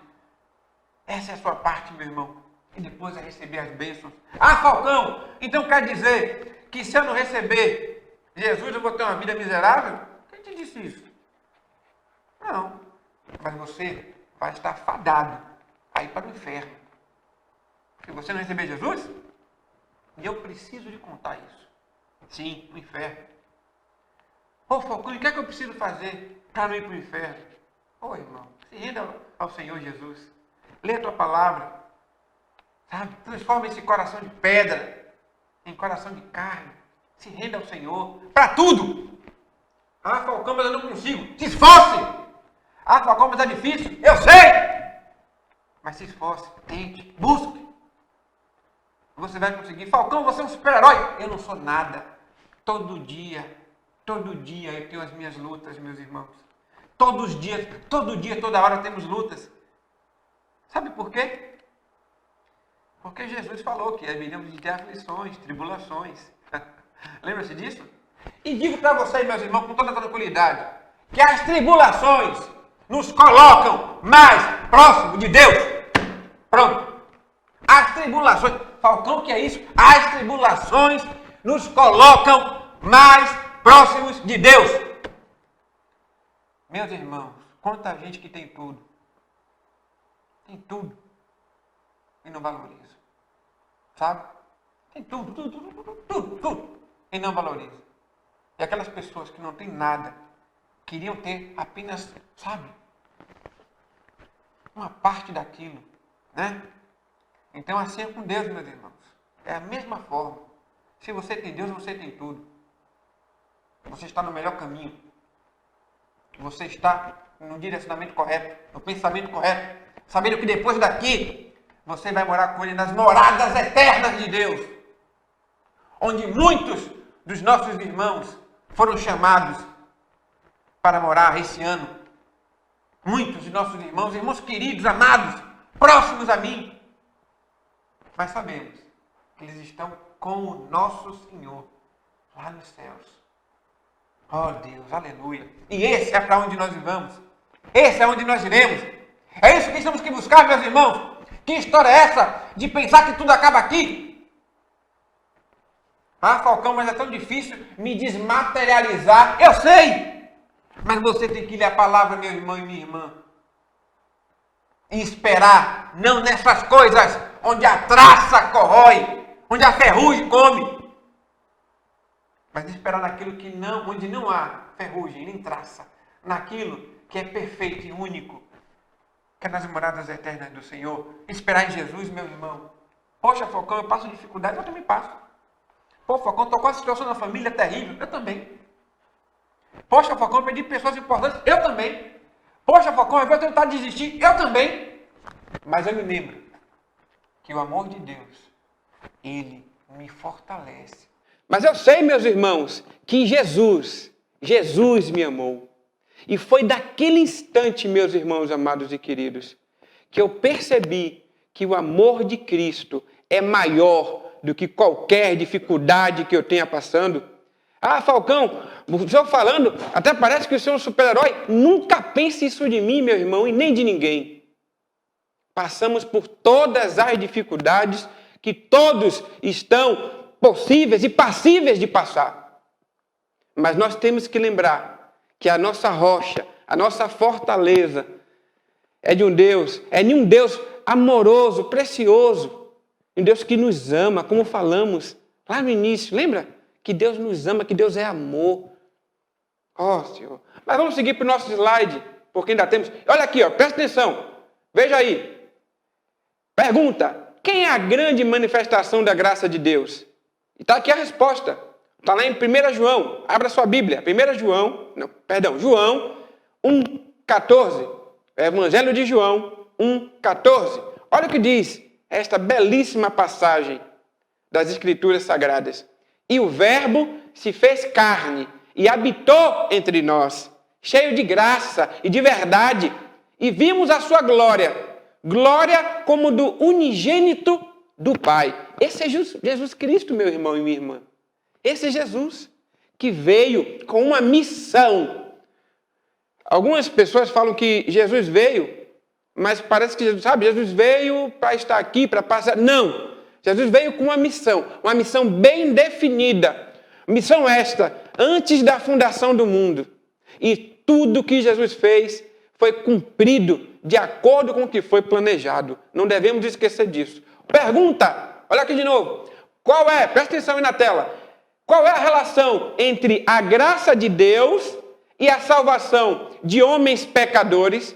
Essa é a sua parte, meu irmão. E depois é receber as bênçãos. Ah, Falcão, então quer dizer que se eu não receber Jesus, eu vou ter uma vida miserável? Quem te disse isso? Não. Mas você vai estar fadado a ir para o inferno. Se você não receber Jesus, e eu preciso lhe contar isso. Sim, o inferno. Ô, Falcão, o que é que eu preciso fazer para não ir para o inferno? Ô, irmão, se renda ao Senhor Jesus. Lê a tua palavra. Sabe? Transforma esse coração de pedra em coração de carne. Se renda ao Senhor. Para tudo. Ah, Falcão, mas eu não consigo. Se esforce. Ah, Falcão, mas é difícil. Eu sei. Mas se esforce. Tente. Busque. Você vai conseguir. Falcão, você é um super-herói. Eu não sou nada. Todo dia eu tenho as minhas lutas, meus irmãos. Todo dia, toda hora temos lutas. Sabe por quê? Porque Jesus falou que haveríamos de ter aflições, tribulações. Lembra-se disso? E digo para vocês, meus irmãos, com toda tranquilidade, que as tribulações nos colocam mais próximo de Deus. Pronto. As tribulações. Falcão, que é isso? As tribulações nos colocam mais próximos de Deus. Meus irmãos, quanta gente que tem tudo. Tem tudo. E não valoriza. Sabe? Tem tudo. E não valoriza. E aquelas pessoas que não têm nada, queriam ter apenas, sabe? Uma parte daquilo, né? Então assim é com Deus, meus irmãos. É a mesma forma. Se você tem Deus, você tem tudo. Você está no melhor caminho. Você está no direcionamento correto, no pensamento correto. Sabendo que depois daqui, você vai morar com Ele nas moradas eternas de Deus. Onde muitos dos nossos irmãos foram chamados para morar esse ano. Muitos de nossos irmãos queridos, amados, próximos a mim. Mas sabemos que eles estão com o nosso Senhor lá nos céus. Oh Deus, aleluia. E esse é para onde nós vamos. Esse é onde nós iremos. É isso que temos que buscar, meus irmãos. Que história é essa de pensar que tudo acaba aqui? Ah, Falcão, mas é tão difícil me desmaterializar. Eu sei! Mas você tem que ler a palavra, meu irmão e minha irmã. E esperar, não nessas coisas onde a traça corrói, onde a ferrugem come. Mas esperar naquilo que não, onde não há ferrugem nem traça. Naquilo que é perfeito e único. Que é nas moradas eternas do Senhor. Esperar em Jesus, meu irmão. Poxa, Falcão, eu passo dificuldade, eu também passo. Pô, Falcão, estou com a situação na família terrível, eu também. Poxa, Falcão, eu perdi pessoas importantes, eu também. Poxa, Falcão, eu vou tentar desistir, eu também. Mas eu me lembro que o amor de Deus, Ele me fortalece. Mas eu sei, meus irmãos, que Jesus me amou. E foi daquele instante, meus irmãos amados e queridos, que eu percebi que o amor de Cristo é maior do que qualquer dificuldade que eu tenha passando. Ah, Falcão, o senhor falando, até parece que o senhor é um super-herói. Nunca pense isso de mim, meu irmão, e nem de ninguém. Passamos por todas as dificuldades que todos estão possíveis e passíveis de passar. Mas nós temos que lembrar que a nossa rocha, a nossa fortaleza é de um Deus amoroso, precioso, um Deus que nos ama, como falamos lá no início, lembra? Que Deus nos ama, que Deus é amor. Ó, Senhor. Mas vamos seguir para o nosso slide, porque ainda temos... Olha aqui, ó, presta atenção, veja aí. Pergunta, quem é a grande manifestação da graça de Deus? E está aqui a resposta. Está lá em 1 João. Abra sua Bíblia. João 1,14. Evangelho de João 1,14. Olha o que diz esta belíssima passagem das Escrituras Sagradas. E o Verbo se fez carne e habitou entre nós, cheio de graça e de verdade. E vimos a sua glória, glória como do unigênito do Pai. Esse é Jesus Cristo, meu irmão e minha irmã. Esse é Jesus que veio com uma missão. Algumas pessoas falam que Jesus veio, mas parece que Jesus veio para estar aqui, para passar. Não! Jesus veio com uma missão bem definida. Missão esta, antes da fundação do mundo. E tudo que Jesus fez foi cumprido de acordo com o que foi planejado. Não devemos esquecer disso. Pergunta, olha aqui de novo. Presta atenção aí na tela. Qual é a relação entre a graça de Deus e a salvação de homens pecadores?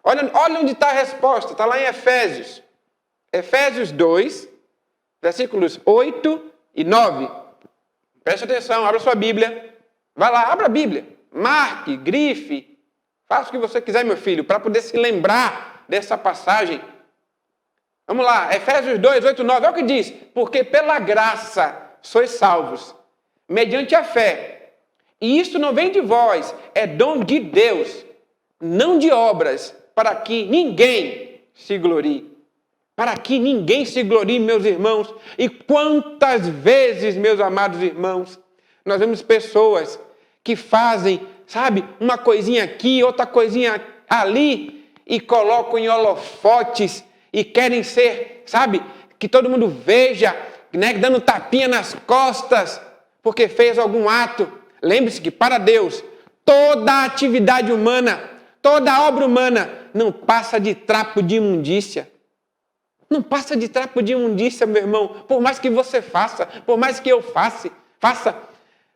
Olha onde está a resposta. Está lá em Efésios. Efésios 2, versículos 8 e 9. Preste atenção, abra sua Bíblia. Vai lá, abra a Bíblia. Marque, grife. Faça o que você quiser, meu filho, para poder se lembrar dessa passagem. Vamos lá, Efésios 2, 8 e 9. Olha o que diz. Porque pela graça sois salvos, mediante a fé. E isto não vem de vós, é dom de Deus, não de obras, para que ninguém se glorie. Para que ninguém se glorie, meus irmãos. E quantas vezes, meus amados irmãos, nós vemos pessoas que fazem, uma coisinha aqui, outra coisinha ali, e colocam em holofotes, e querem ser, que todo mundo veja, dando tapinha nas costas, porque fez algum ato. Lembre-se que para Deus, toda atividade humana, toda obra humana, não passa de trapo de imundícia. Não passa de trapo de imundícia, meu irmão. Por mais que você faça, por mais que eu faça,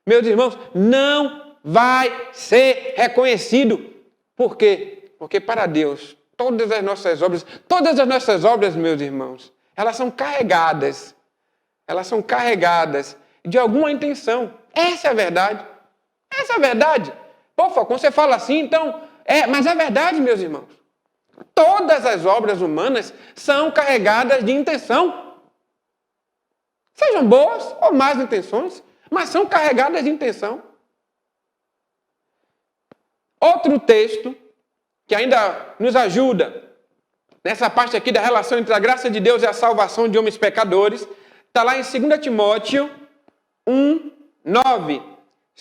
meus irmãos, não vai ser reconhecido. Por quê? Porque para Deus, todas as nossas obras, meus irmãos, elas são carregadas de alguma intenção. Essa é a verdade. Essa é a verdade. Pô, Falcão, você fala assim, então... mas é verdade, meus irmãos. Todas as obras humanas são carregadas de intenção. Sejam boas ou más intenções, mas são carregadas de intenção. Outro texto que ainda nos ajuda nessa parte aqui da relação entre a graça de Deus e a salvação de homens pecadores, está lá em 2 Timóteo 1, 9.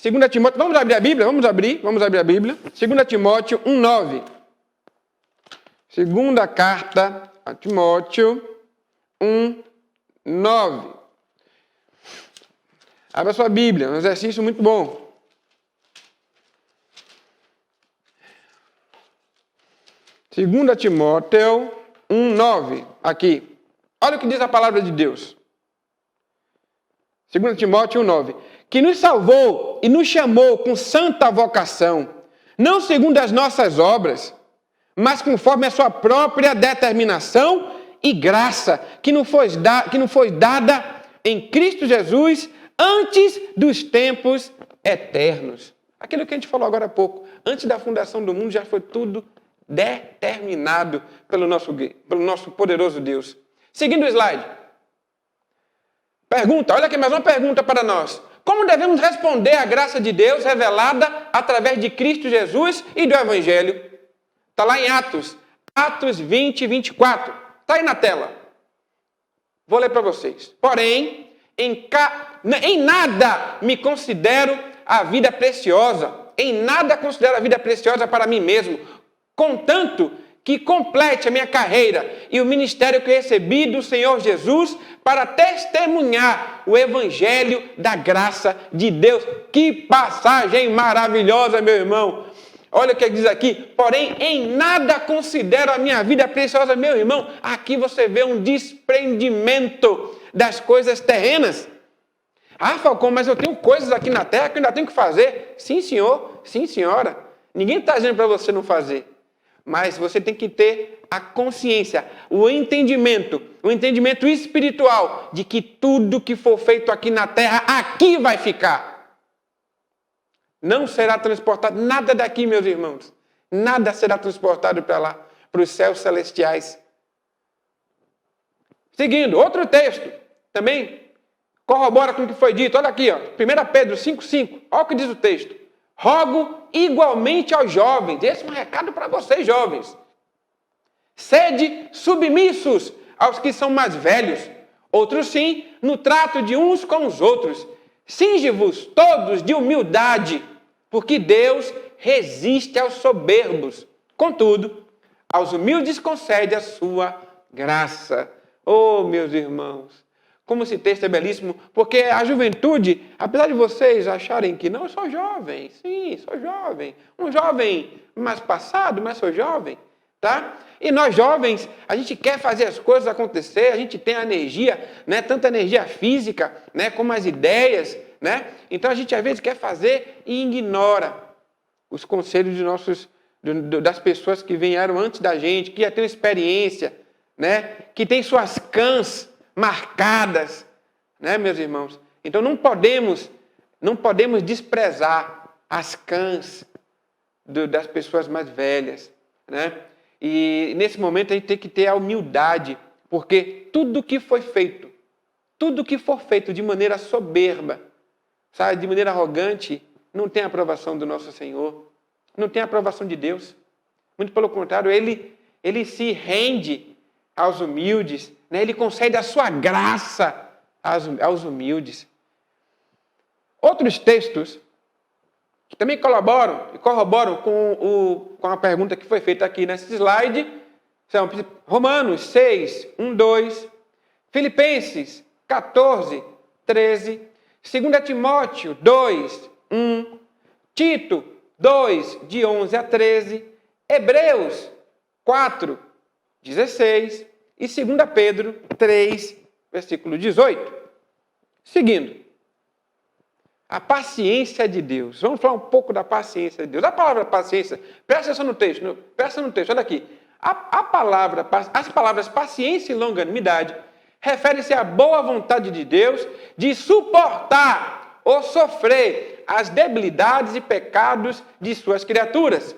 2 Timóteo, vamos abrir a Bíblia? Vamos abrir a Bíblia. 2 Timóteo 1, 9. Segunda carta a Timóteo 1, 9. Abra sua Bíblia, um exercício muito bom. Segunda Timóteo 1:9, aqui. Olha o que diz a palavra de Deus. 2 Timóteo 1:9. Que nos salvou e nos chamou com santa vocação, não segundo as nossas obras, mas conforme a sua própria determinação e graça, que nos foi dada em Cristo Jesus antes dos tempos eternos. Aquilo que a gente falou agora há pouco. Antes da fundação do mundo já foi tudo determinado pelo nosso poderoso Deus. Seguindo o slide. Pergunta, olha aqui mais uma pergunta para nós. Como devemos responder à graça de Deus revelada através de Cristo Jesus e do Evangelho? Está lá em Atos 20:24. Está aí na tela. Vou ler para vocês. Porém, em nada me considero a vida preciosa. Em nada considero a vida preciosa para mim mesmo, contanto que complete a minha carreira e o ministério que recebi do Senhor Jesus para testemunhar o Evangelho da graça de Deus. Que passagem maravilhosa, meu irmão! Olha o que diz aqui. Porém, em nada considero a minha vida preciosa, meu irmão. Aqui você vê um desprendimento das coisas terrenas. Ah, Falcão, mas eu tenho coisas aqui na terra que eu ainda tenho que fazer. Sim, senhor. Sim, senhora. Ninguém está dizendo para você não fazer. Mas você tem que ter a consciência, o entendimento espiritual de que tudo que for feito aqui na terra, aqui vai ficar. Não será transportado nada daqui, meus irmãos. Nada será transportado para lá, para os céus celestiais. Seguindo, outro texto, também corrobora com o que foi dito. Olha aqui, ó, 1 Pedro 5:5. Olha o que diz o texto. Rogo igualmente aos jovens. Esse é um recado para vocês, jovens. Sede submissos aos que são mais velhos. Outros sim, no trato de uns com os outros. Cinge-vos todos de humildade, porque Deus resiste aos soberbos. Contudo, aos humildes concede a sua graça. Oh, meus irmãos, como esse texto é belíssimo, porque a juventude, apesar de vocês acharem que não, eu sou jovem, sim, sou jovem, um jovem mais passado, mas sou jovem, tá? E nós jovens, a gente quer fazer as coisas acontecer, a gente tem a energia, né, tanto a energia física, né, como as ideias, né? Então a gente às vezes quer fazer e ignora os conselhos das pessoas que vieram antes da gente, que já têm experiência, né, que tem suas cãs marcadas, né, meus irmãos? Então não podemos desprezar as cãs das pessoas mais velhas, né? E nesse momento a gente tem que ter a humildade, porque tudo que for feito de maneira soberba, sabe, de maneira arrogante, não tem a aprovação do nosso Senhor, não tem a aprovação de Deus. Muito pelo contrário, ele se rende aos humildes, né? Ele concede a sua graça aos humildes. Outros textos que também corroboram com a pergunta que foi feita aqui nesse slide são Romanos 6:1-2, Filipenses 14:13, 2 Timóteo 2:1, Tito 2:11-13, Hebreus 4:16 e 2 Pedro 3, versículo 18. Seguindo. A paciência de Deus. Vamos falar um pouco da paciência de Deus. A palavra paciência, presta atenção no texto, olha aqui. As palavras paciência e longanimidade referem-se à boa vontade de Deus de suportar ou sofrer as debilidades e pecados de suas criaturas.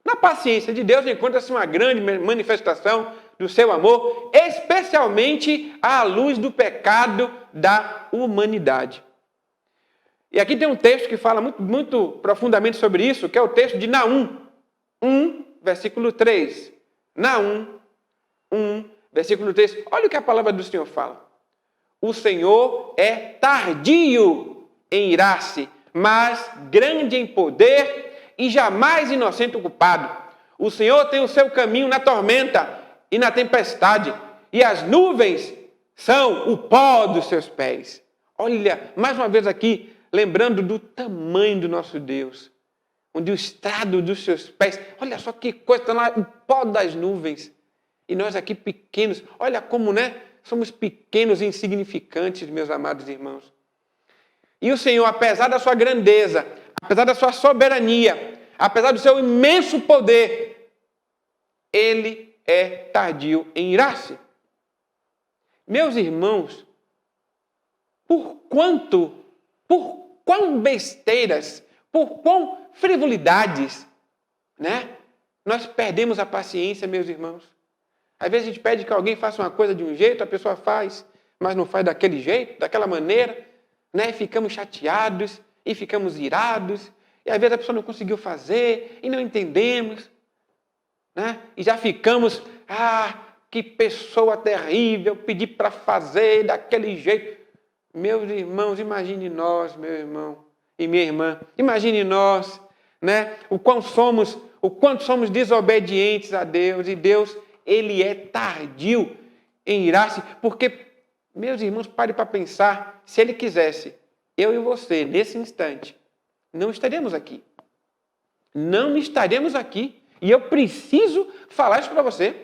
Na paciência de Deus encontra-se uma grande manifestação do seu amor, especialmente à luz do pecado da humanidade. E aqui tem um texto que fala muito profundamente sobre isso, que é o texto de Naum 1, versículo 3. Naum 1, versículo 3. Olha o que a palavra do Senhor fala. O Senhor é tardio em irar-se, mas grande em poder e jamais inocente o culpado. O Senhor tem o seu caminho na tormenta e na tempestade, e as nuvens são o pó dos seus pés. Olha, mais uma vez aqui, lembrando do tamanho do nosso Deus, onde o estrado dos seus pés, olha só que coisa, está lá o pó das nuvens. E nós aqui pequenos, olha como, né? Somos pequenos e insignificantes, meus amados irmãos. E o Senhor, apesar da sua grandeza, apesar da sua soberania, apesar do seu imenso poder, Ele é tardio em irar-se. Meus irmãos, por quão besteiras, por quão frivolidades, né? Nós perdemos a paciência, meus irmãos. Às vezes a gente pede que alguém faça uma coisa de um jeito, a pessoa faz, mas não faz daquele jeito, daquela maneira, né? Ficamos chateados e ficamos irados, e às vezes a pessoa não conseguiu fazer e não entendemos, né? E já ficamos, que pessoa terrível, pedir para fazer daquele jeito. Meus irmãos, imagine nós, meu irmão e minha irmã, imagine nós, né? O quanto somos desobedientes a Deus, e Deus, Ele é tardio em irar-se, porque, meus irmãos, pare para pensar, se Ele quisesse, eu e você, nesse instante, não estaríamos aqui. Não estaremos aqui. E eu preciso falar isso para você.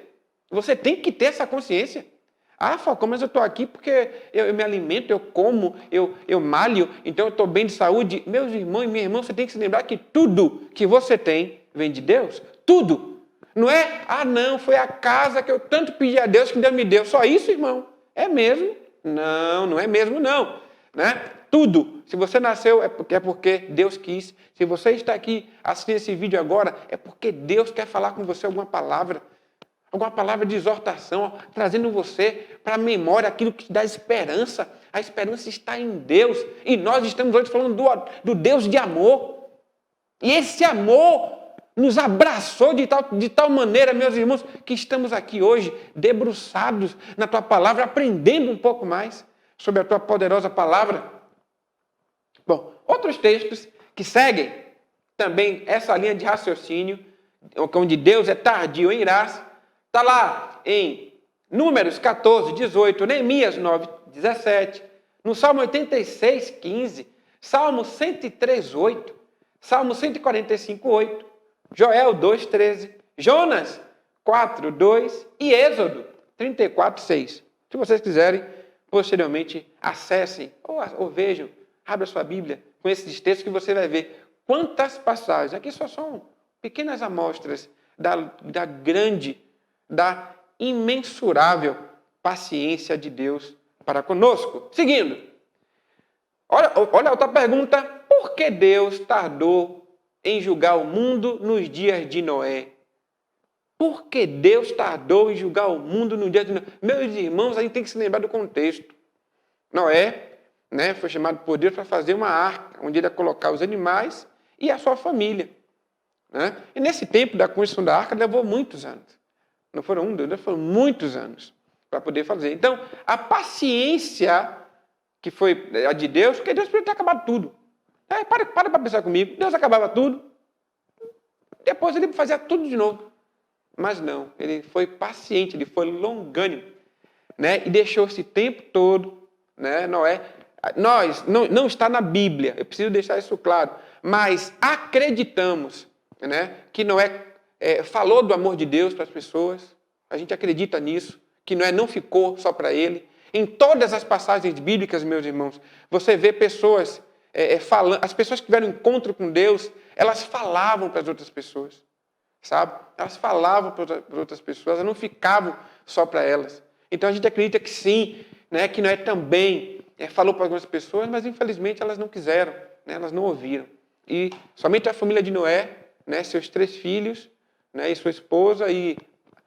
Você tem que ter essa consciência. Falcão, mas eu estou aqui porque eu me alimento, eu como, eu malho, então eu estou bem de saúde. Meus irmãos e minha irmã, você tem que se lembrar que tudo que você tem vem de Deus. Tudo. Não é, não, foi a casa que eu tanto pedi a Deus que Deus me deu. Só isso, irmão? É mesmo? Não, não é mesmo não. Né? Tudo. Se você nasceu, é porque Deus quis. Se você está aqui assistindo esse vídeo agora, é porque Deus quer falar com você alguma palavra de exortação, trazendo você para a memória aquilo que te dá esperança. A esperança está em Deus. E nós estamos hoje falando do Deus de amor. E esse amor nos abraçou de tal maneira, meus irmãos, que estamos aqui hoje, debruçados na tua palavra, aprendendo um pouco mais sobre a tua poderosa palavra. Bom, outros textos que seguem também essa linha de raciocínio, onde Deus é tardio em irar-se, está lá em Números 14, 18, Neemias 9, 17, no Salmo 86, 15, Salmo 103, 8, Salmo 145, 8, Joel 2, 13, Jonas 4, 2 e Êxodo 34, 6. Se vocês quiserem, posteriormente, acessem ou vejam, abra sua Bíblia com esses textos que você vai ver quantas passagens. Aqui só são pequenas amostras da grande, da imensurável paciência de Deus para conosco. Seguindo, olha outra pergunta. Por que Deus tardou em julgar o mundo nos dias de Noé? Por que Deus tardou em julgar o mundo nos dias de Noé? Meus irmãos, a gente tem que se lembrar do contexto. Noé, né, foi chamado por Deus para fazer uma arca, onde ele ia colocar os animais e a sua família. Né? E nesse tempo da construção da arca levou muitos anos. Não foram um, dois, foram muitos anos para poder fazer. Então, a paciência que foi a de Deus, porque Deus podia ter acabado tudo. Para pensar comigo. Deus acabava tudo, depois ele fazia tudo de novo. Mas não, ele foi paciente, ele foi longânimo, né? E deixou esse tempo todo, né? Noé, não está na Bíblia, eu preciso deixar isso claro, mas acreditamos, né, que Noé falou do amor de Deus para as pessoas. A gente acredita nisso, que Noé não ficou só para ele. Em todas as passagens bíblicas, meus irmãos, você vê pessoas falando, as pessoas que tiveram encontro com Deus, elas falavam para as outras pessoas, sabe? Elas falavam para as outras pessoas, elas não ficavam só para elas. Então a gente acredita que sim, né, que Noé também falou para algumas pessoas, mas infelizmente elas não quiseram, né, elas não ouviram. E somente a família de Noé, né, seus 3 filhos, né, e sua esposa e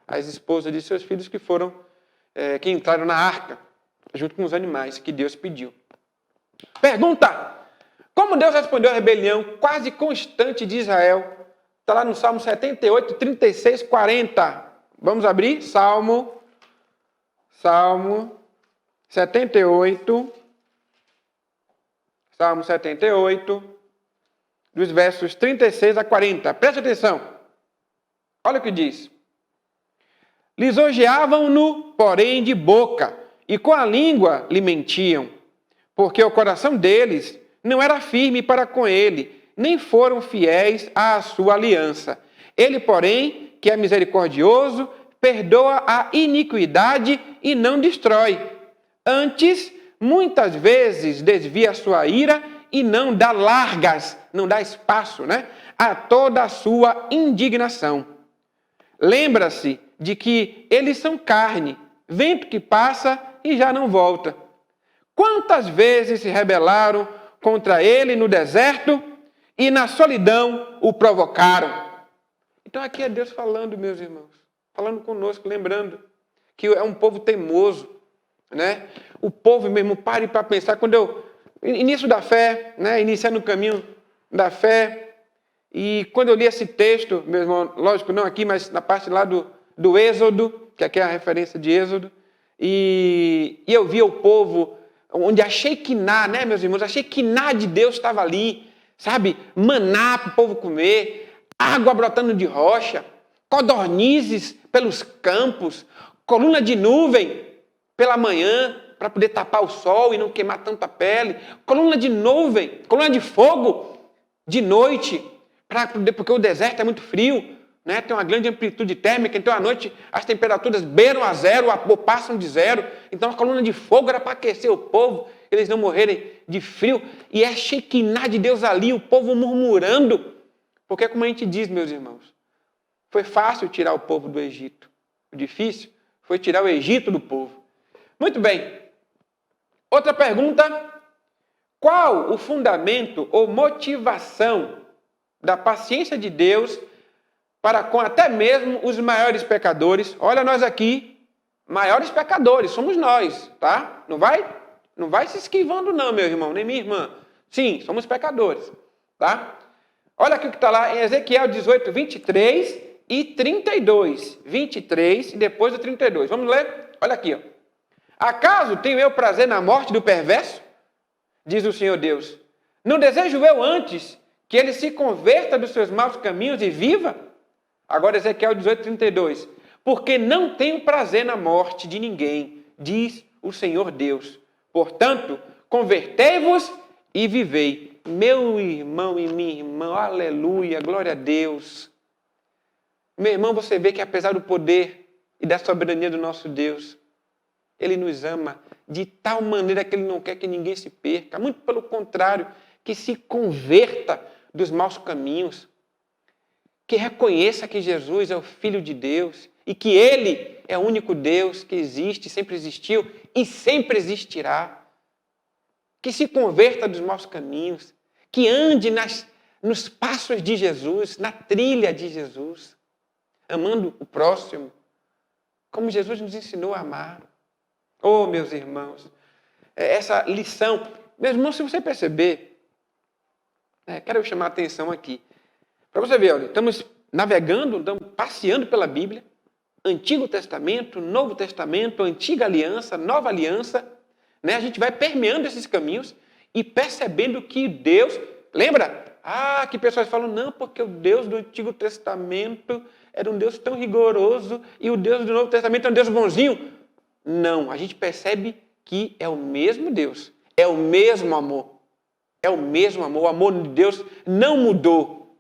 as esposas de seus filhos que entraram na arca, junto com os animais que Deus pediu. Pergunta: como Deus respondeu à rebelião quase constante de Israel? Está lá no Salmo 78, 36, 40. Vamos abrir? Salmo 78. Salmo 78, dos versos 36 a 40. Preste atenção. Olha o que diz. Lisonjeavam-no, porém, de boca, e com a língua lhe mentiam. porque o coração deles não era firme para com ele, nem foram fiéis à sua aliança. Ele, porém, que é misericordioso, perdoa a iniquidade e não destrói. Antes, muitas vezes desvia a sua ira e não dá largas, não dá espaço, a toda a sua indignação. Lembra-se de que eles são carne, vento que passa e já não volta. Quantas vezes se rebelaram contra ele no deserto e na solidão o provocaram? Então aqui é Deus falando, meus irmãos, falando conosco, lembrando que é um povo teimoso, O povo mesmo, pare para pensar, início da fé, iniciando o caminho da fé, e quando eu li esse texto, meu irmão, lógico, não aqui, mas na parte lá do Êxodo, que aqui é a referência de Êxodo, e eu vi o povo, onde a Shekinah, meus irmãos, a Shekinah de Deus estava ali, sabe? Maná para o povo comer, água brotando de rocha, codornizes pelos campos, coluna de nuvem pela manhã, para poder tapar o sol e não queimar tanta pele, coluna de nuvem, coluna de fogo de noite, porque o deserto é muito frio, tem uma grande amplitude térmica, então à noite as temperaturas beiram a zero, ou passam de zero, então a coluna de fogo era para aquecer o povo, eles não morrerem de frio, e é Shekinah de Deus ali, o povo murmurando, porque como a gente diz, meus irmãos, foi fácil tirar o povo do Egito, o difícil foi tirar o Egito do povo. Muito bem, outra pergunta, qual o fundamento ou motivação da paciência de Deus para com até mesmo os maiores pecadores? Olha nós aqui, maiores pecadores, somos nós, tá? Não vai se esquivando não, meu irmão, nem minha irmã. Sim, somos pecadores, tá? Olha aqui o que está lá em Ezequiel 18, 23 e 32. 23 e depois do 32. Vamos ler? Olha aqui, ó. Acaso tenho eu prazer na morte do perverso? Diz o Senhor Deus. Não desejo eu antes que ele se converta dos seus maus caminhos e viva? Agora Ezequiel 18, 32. Porque não tenho prazer na morte de ninguém, diz o Senhor Deus. Portanto, convertei-vos e vivei. Meu irmão e minha irmã, aleluia, glória a Deus. Meu irmão, você vê que apesar do poder e da soberania do nosso Deus, Ele nos ama de tal maneira que Ele não quer que ninguém se perca. Muito pelo contrário, que se converta dos maus caminhos. Que reconheça que Jesus é o Filho de Deus e que Ele é o único Deus que existe, sempre existiu e sempre existirá. Que se converta dos maus caminhos, que ande nos passos de Jesus, na trilha de Jesus, amando o próximo, como Jesus nos ensinou a amar. Oh, meus irmãos, essa lição, meus irmãos, se você perceber, quero chamar a atenção aqui, para você ver, olha, estamos navegando, estamos passeando pela Bíblia, Antigo Testamento, Novo Testamento, Antiga Aliança, Nova Aliança, a gente vai permeando esses caminhos e percebendo que Deus, lembra? Que pessoas falam, não, porque o Deus do Antigo Testamento era um Deus tão rigoroso e o Deus do Novo Testamento é um Deus bonzinho. Não, a gente percebe que é o mesmo Deus, é o mesmo amor. É o mesmo amor, o amor de Deus não mudou,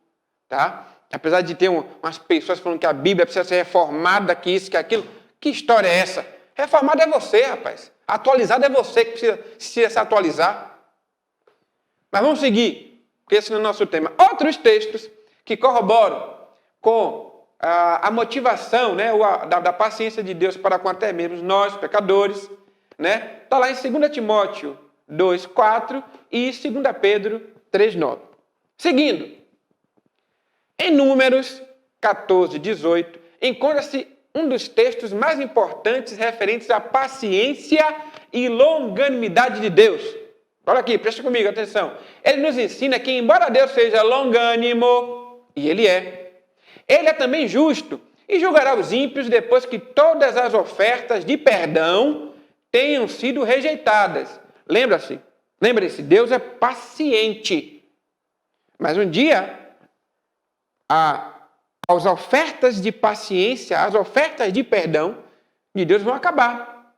tá? Apesar de ter umas pessoas falando que a Bíblia precisa ser reformada, que isso, que aquilo. Que história é essa? Reformado é você, rapaz. Atualizado é você que precisa se atualizar. Mas vamos seguir, porque esse não é o nosso tema. Outros textos que corroboram com a motivação, da paciência de Deus para com até mesmo nós, pecadores, está lá em 2 Timóteo 2, 4 e 2 Pedro 3, 9. Seguindo, em Números 14, 18, encontra-se um dos textos mais importantes referentes à paciência e longanimidade de Deus. Olha aqui, presta comigo, atenção. Ele nos ensina que, embora Deus seja longânimo, e Ele é também justo e julgará os ímpios depois que todas as ofertas de perdão tenham sido rejeitadas. Lembre-se, Deus é paciente. Mas um dia, as ofertas de paciência, as ofertas de perdão de Deus vão acabar.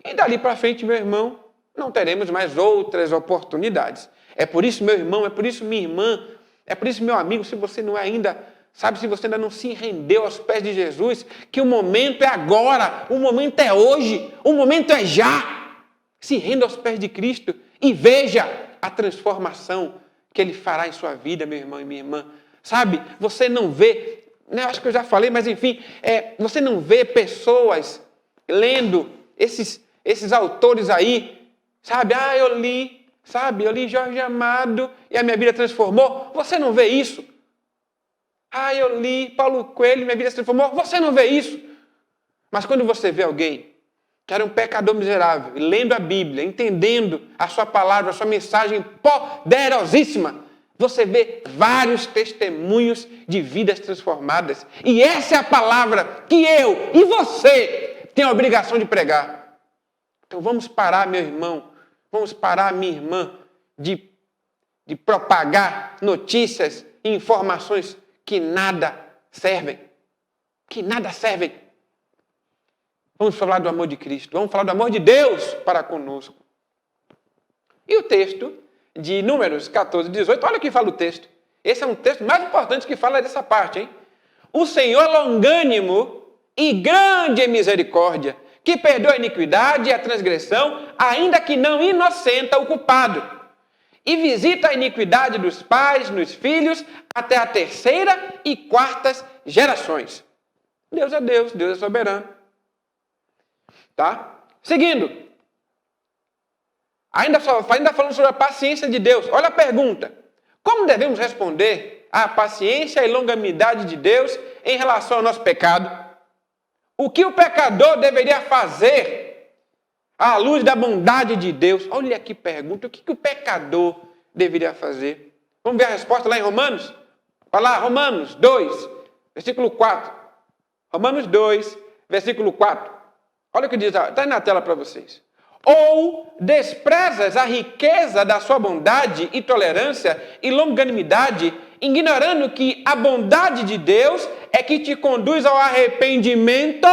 E dali para frente, meu irmão, não teremos mais outras oportunidades. É por isso, meu irmão, é por isso, minha irmã, é por isso, meu amigo, se você não é ainda, sabe, se você ainda não se rendeu aos pés de Jesus, que o momento é agora, o momento é hoje, o momento é já. Se renda aos pés de Cristo e veja a transformação que Ele fará em sua vida, meu irmão e minha irmã. Sabe, você não vê, né, acho que eu já falei, mas enfim, você não vê pessoas lendo esses autores aí, sabe, eu li Jorge Amado e a minha vida transformou. Você não vê isso? Eu li Paulo Coelho e minha vida se transformou. Você não vê isso? Mas quando você vê alguém que era um pecador miserável, lendo a Bíblia, entendendo a sua palavra, a sua mensagem poderosíssima, você vê vários testemunhos de vidas transformadas. E essa é a palavra que eu e você tem a obrigação de pregar. Então vamos parar, meu irmão, vamos parar, minha irmã, de propagar notícias e informações que nada servem. Que nada servem. Vamos falar do amor de Cristo. Vamos falar do amor de Deus para conosco. E o texto de Números 14, 18, olha o que fala o texto. Esse é um texto mais importante que fala dessa parte, hein? O Senhor é longânimo e grande em misericórdia, que perdoa a iniquidade e a transgressão, ainda que não inocenta o culpado, e visita a iniquidade dos pais nos filhos até a 3ª e 4ª gerações. Deus é Deus, Deus é soberano. Tá? Seguindo. Ainda falando sobre a paciência de Deus. Olha a pergunta. Como devemos responder à paciência e longanimidade de Deus em relação ao nosso pecado? O que o pecador deveria fazer à luz da bondade de Deus? Olha que pergunta. O que o pecador deveria fazer? Vamos ver a resposta lá em Romanos? Olha lá, Romanos 2, versículo 4. Romanos 2, versículo 4. Olha o que diz, está aí na tela para vocês. Ou desprezas a riqueza da sua bondade e tolerância e longanimidade, ignorando que a bondade de Deus é que te conduz ao arrependimento?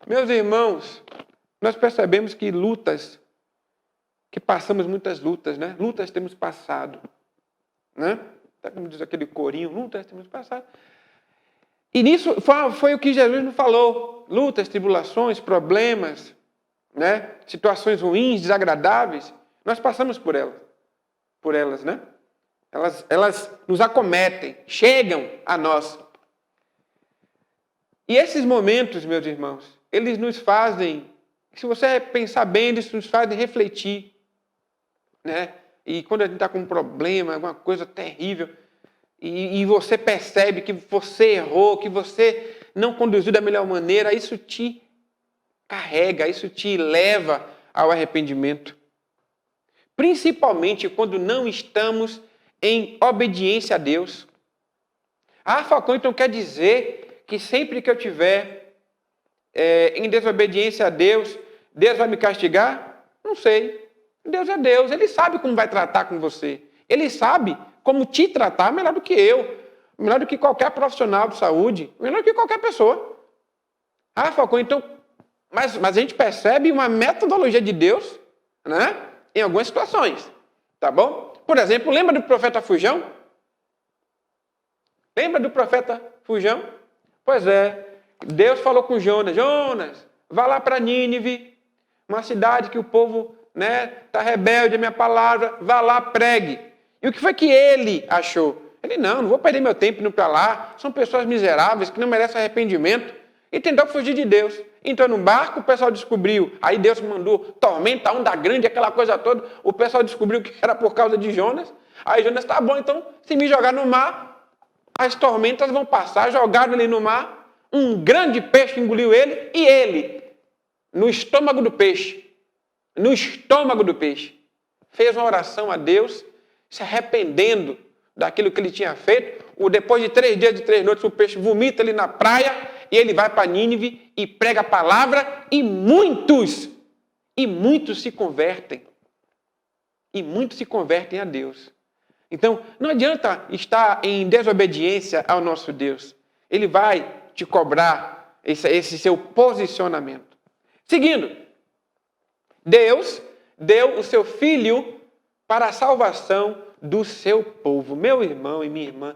Meus irmãos, nós percebemos que passamos muitas lutas, né? Lutas temos passado, né? Como diz aquele corinho, lutas temos passado. E nisso foi o que Jesus nos falou. Lutas, tribulações, problemas, né? Situações ruins, desagradáveis. Nós passamos por elas, né? Elas nos acometem, chegam a nós. E esses momentos, meus irmãos, eles nos fazem, se você pensar bem, eles nos fazem refletir, né? E quando a gente está com um problema, alguma coisa terrível, e você percebe que você errou, que você não conduziu da melhor maneira, isso te carrega, isso te leva ao arrependimento. Principalmente quando não estamos em obediência a Deus. Falcão, então quer dizer que sempre que eu estiver em desobediência a Deus, Deus vai me castigar? Não sei. Deus é Deus, Ele sabe como vai tratar com você. Ele sabe como te tratar melhor do que eu, melhor do que qualquer profissional de saúde, melhor do que qualquer pessoa. Falcão, então, mas a gente percebe uma metodologia de Deus, né, em algumas situações, tá bom? Por exemplo, lembra do profeta Fujão? Lembra do profeta Fujão? Pois é, Deus falou com Jonas, vá lá para Nínive, uma cidade que o povo está rebelde à minha palavra, vá lá, pregue. E o que foi que ele achou? Ele, não vou perder meu tempo indo para lá, são pessoas miseráveis que não merecem arrependimento. E tentou fugir de Deus. Entrou num barco, o pessoal descobriu. Aí Deus mandou tormenta, onda grande, aquela coisa toda. O pessoal descobriu que era por causa de Jonas. Aí Jonas, tá bom, então, se me jogar no mar, as tormentas vão passar. Jogaram ele no mar, um grande peixe engoliu ele, e ele, no estômago do peixe, fez uma oração a Deus, se arrependendo daquilo que ele tinha feito. Depois de 3 dias e 3 noites, o peixe vomita ali na praia, e ele vai para Nínive e prega a palavra, e muitos se convertem. E muitos se convertem a Deus. Então, não adianta estar em desobediência ao nosso Deus. Ele vai te cobrar esse seu posicionamento. Seguindo, Deus deu o seu Filho para a salvação do seu povo. Meu irmão e minha irmã,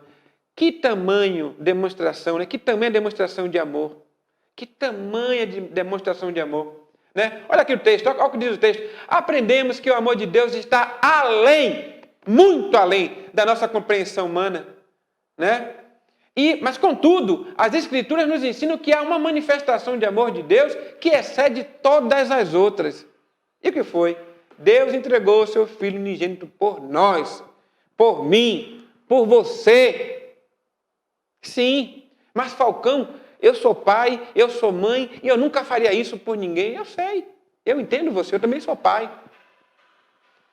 que tamanho demonstração, né? Que tamanha demonstração de amor. Que tamanha de demonstração de amor. Né? Olha aqui o texto, olha o que diz o texto. Aprendemos que o amor de Deus está além, muito além da nossa compreensão humana. Né? Mas, contudo, as Escrituras nos ensinam que há uma manifestação de amor de Deus que excede todas as outras. E o que foi? Deus entregou o seu Filho unigênito por nós, por mim, por você. Sim, mas Falcão, eu sou pai, eu sou mãe, e eu nunca faria isso por ninguém. Eu sei, eu entendo você, eu também sou pai.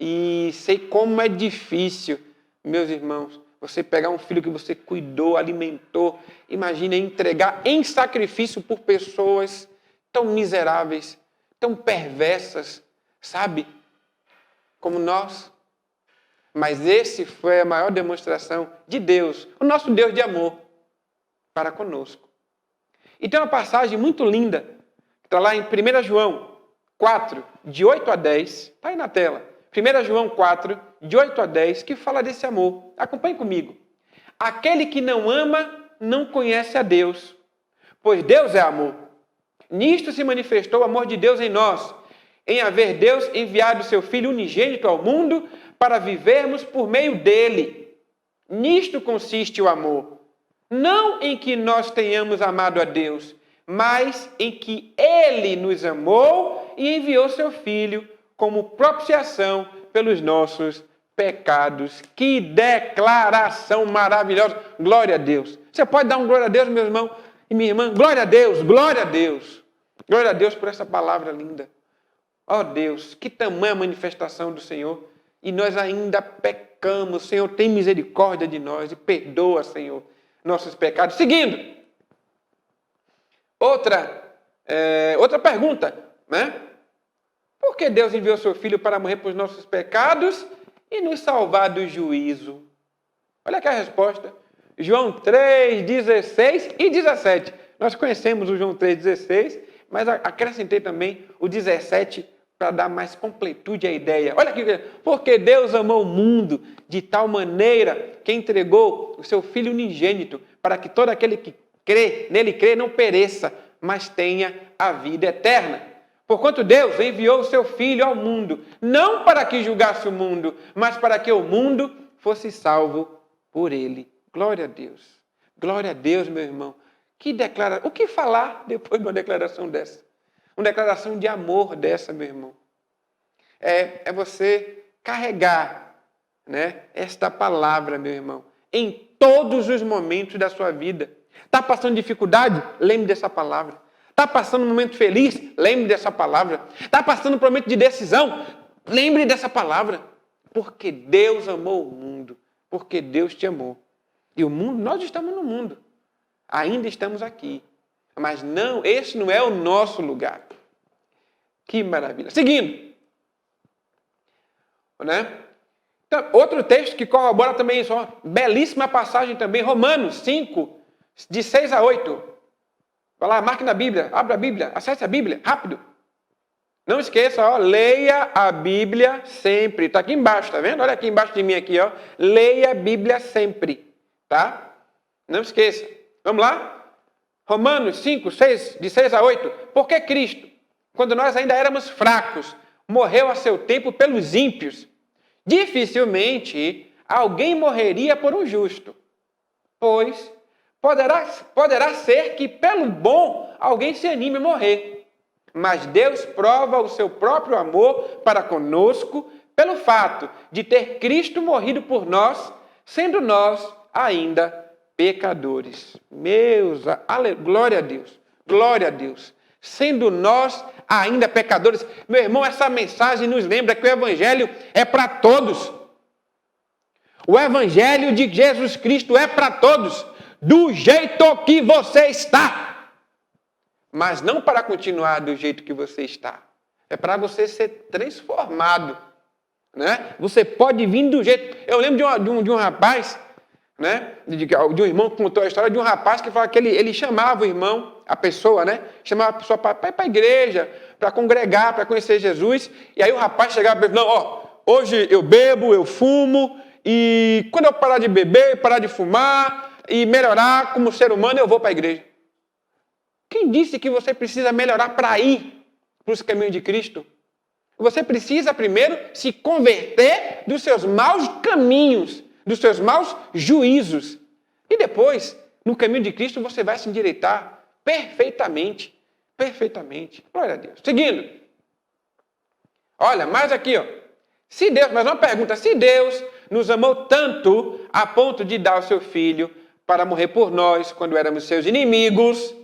E sei como é difícil, meus irmãos, você pegar um filho que você cuidou, alimentou, imagina entregar em sacrifício por pessoas tão miseráveis, tão perversas, sabe? Como nós. Mas esse foi a maior demonstração de Deus, o nosso Deus de amor, para conosco. E tem uma passagem muito linda, que está lá em 1 João 4, de 8 a 10, está aí na tela. 1 João 4, de 8 a 10, que fala desse amor. Acompanhe comigo. Aquele que não ama, não conhece a Deus, pois Deus é amor. Nisto se manifestou o amor de Deus em nós, em haver Deus enviado seu Filho unigênito ao mundo para vivermos por meio dele. Nisto consiste o amor. Não em que nós tenhamos amado a Deus, mas em que Ele nos amou e enviou seu Filho como propiciação pelos nossos pecados. Que declaração maravilhosa! Glória a Deus! Você pode dar um glória a Deus, meu irmão e minha irmã? Glória a Deus! Glória a Deus! Glória a Deus por essa palavra linda. Ó Deus, que tamanha manifestação do Senhor. E nós ainda pecamos. Senhor, tem misericórdia de nós e perdoa, Senhor, nossos pecados. Seguindo. Outra pergunta, né? Por que Deus enviou seu Filho para morrer por nossos pecados e nos salvar do juízo? Olha aqui a resposta. João 3, 16 e 17. Nós conhecemos o João 3, 16, mas acrescentei também o 17 para dar mais completude à ideia. Olha aqui, porque Deus amou o mundo de tal maneira que entregou o seu Filho unigênito para que todo aquele que nele crê não pereça, mas tenha a vida eterna. Porquanto Deus enviou o seu Filho ao mundo, não para que julgasse o mundo, mas para que o mundo fosse salvo por ele. Glória a Deus. Glória a Deus, meu irmão. O que falar depois de uma declaração dessa? Uma declaração de amor dessa, meu irmão. É você carregar, né, esta palavra, meu irmão, em todos os momentos da sua vida. Está passando dificuldade? Lembre dessa palavra. Está passando um momento feliz? Lembre dessa palavra. Está passando um momento de decisão? Lembre dessa palavra. Porque Deus amou o mundo. Porque Deus te amou. E o mundo, nós estamos no mundo. Ainda estamos aqui. Mas não, esse não é o nosso lugar. Que maravilha. Seguindo. Né? Então, outro texto que corrobora também isso. Uma belíssima passagem também. Romanos 5, de 6 a 8. Vai lá, marque na Bíblia, abra a Bíblia, acesse a Bíblia, rápido. Não esqueça, leia a Bíblia sempre. Está aqui embaixo, tá vendo? Olha aqui embaixo de mim aqui, ó. Leia a Bíblia sempre, tá? Não esqueça. Vamos lá? Romanos 5, 6, de 6 a 8. Porque Cristo, quando nós ainda éramos fracos, morreu a seu tempo pelos ímpios. Dificilmente alguém morreria por um justo, pois poderá ser que pelo bom alguém se anime a morrer. Mas Deus prova o seu próprio amor para conosco pelo fato de ter Cristo morrido por nós, sendo nós ainda pecadores. Glória a Deus, glória a Deus. Sendo nós ainda pecadores. Meu irmão, essa mensagem nos lembra que o Evangelho é para todos. O Evangelho de Jesus Cristo é para todos. Do jeito que você está. Mas não para continuar do jeito que você está. É para você ser transformado. Né? Você pode vir do jeito... Eu lembro de um rapaz né? De um irmão que contou a história de um rapaz que fala que ele chamava o irmão, a pessoa, né? Chamava a pessoa para ir para a igreja, para congregar, para conhecer Jesus. E aí o rapaz chegava e falava, não, hoje eu bebo, eu fumo, e quando eu parar de beber, parar de fumar e melhorar como ser humano, eu vou para a igreja. Quem disse que você precisa melhorar para ir para os caminhos de Cristo? Você precisa primeiro se converter dos seus maus caminhos, dos seus maus juízos. E depois, no caminho de Cristo, você vai se endireitar perfeitamente. Perfeitamente. Glória a Deus. Seguindo. Olha, mais aqui, ó. Se Deus, mais uma pergunta. Se Deus nos amou tanto a ponto de dar o seu Filho para morrer por nós quando éramos seus inimigos,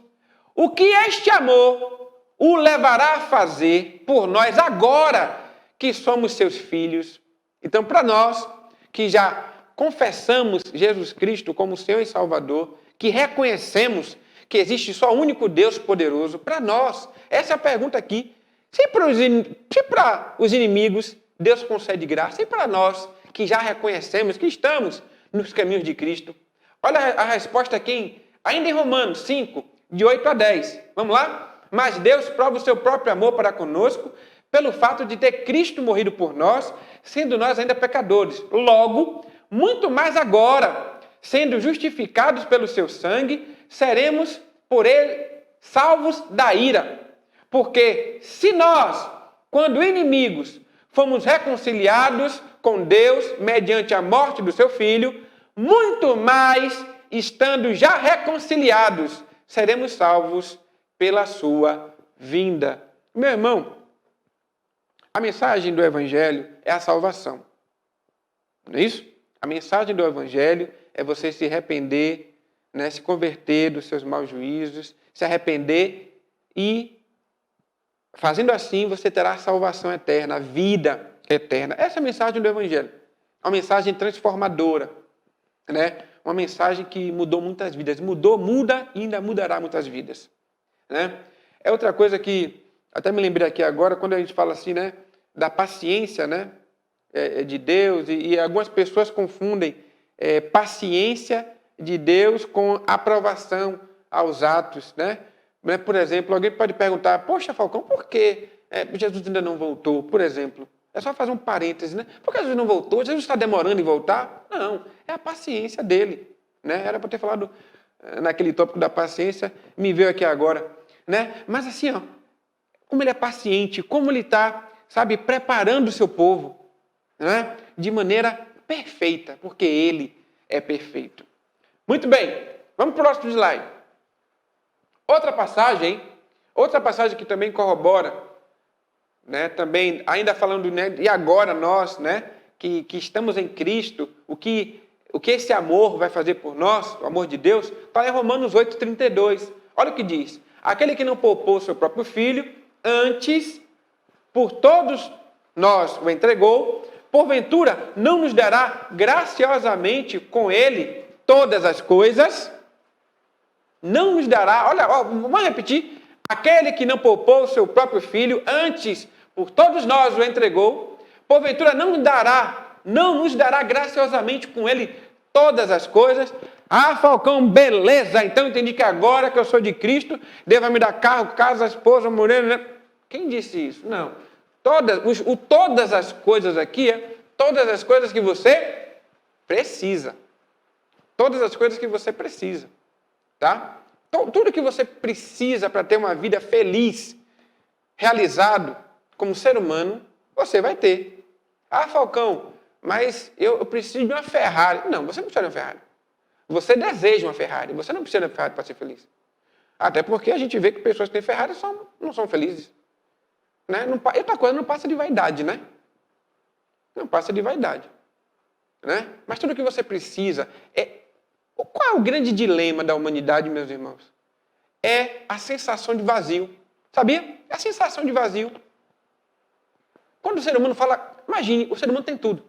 o que este amor o levará a fazer por nós agora que somos seus filhos? Então, para nós que já confessamos Jesus Cristo como Senhor e Salvador, que reconhecemos que existe só um único Deus poderoso, para nós, essa é a pergunta aqui. Se para os inimigos Deus concede graça, e para nós que já reconhecemos que estamos nos caminhos de Cristo? Olha a resposta aqui, ainda em Romanos 5, de 8 a 10. Vamos lá? Mas Deus prova o seu próprio amor para conosco pelo fato de ter Cristo morrido por nós, sendo nós ainda pecadores. Logo, muito mais agora, sendo justificados pelo seu sangue, seremos por ele salvos da ira. Porque se nós, quando inimigos, fomos reconciliados com Deus mediante a morte do seu Filho, muito mais, estando já reconciliados, seremos salvos pela sua vinda. Meu irmão, a mensagem do Evangelho é a salvação. Não é isso? A mensagem do Evangelho é você se arrepender, né, se converter dos seus maus juízos, se arrepender e, fazendo assim, você terá a salvação eterna, a vida eterna. Essa é a mensagem do Evangelho. Uma mensagem transformadora, né? Uma mensagem que mudou muitas vidas. Muda e ainda mudará muitas vidas. Né? É outra coisa que até me lembrei aqui agora, quando a gente fala assim, né, da paciência, né, de Deus, e algumas pessoas confundem paciência de Deus com aprovação aos atos. Né? Por exemplo, alguém pode perguntar, poxa, Falcão, por que Jesus ainda não voltou? Por exemplo, é só fazer um parêntese, né? Por que Jesus não voltou? Jesus está demorando em voltar? Não, é a paciência dele. Né? Era para ter falado naquele tópico da paciência, me veio aqui agora. Né? Mas assim, ó, como ele é paciente, como ele está, sabe, preparando o seu povo, né? De maneira perfeita, porque ele é perfeito. Muito bem, vamos para o próximo slide. Outra passagem que também corrobora, né? Também, ainda falando, né? E agora nós, né? Que estamos em Cristo, o que esse amor vai fazer por nós, o amor de Deus, está em Romanos 8,32. Olha o que diz. Aquele que não poupou seu próprio filho, antes, por todos nós o entregou, porventura não nos dará graciosamente com ele todas as coisas? Não nos dará, olha, vamos repetir. Aquele que não poupou seu próprio filho, antes, por todos nós o entregou, porventura não nos dará graciosamente com ele todas as coisas? Ah, Falcão, beleza, então entendi que agora que eu sou de Cristo, Deus vai me dar carro, casa, esposa, mulher, né? Quem disse isso? Não. Todas as coisas aqui é todas as coisas que você precisa. Todas as coisas que você precisa. Tá? Então, tudo que você precisa para ter uma vida feliz, realizado como ser humano, você vai ter. Ah, Falcão, mas eu preciso de uma Ferrari. Não, você não precisa de uma Ferrari. Você deseja uma Ferrari, você não precisa de uma Ferrari para ser feliz. Até porque a gente vê que pessoas que têm Ferrari não são felizes. Né? E outra coisa, não passa de vaidade, né? Não passa de vaidade. Né? Mas tudo que você precisa Qual é o grande dilema da humanidade, meus irmãos? É a sensação de vazio. Sabia? É a sensação de vazio. Quando o ser humano fala, imagine, o ser humano tem tudo,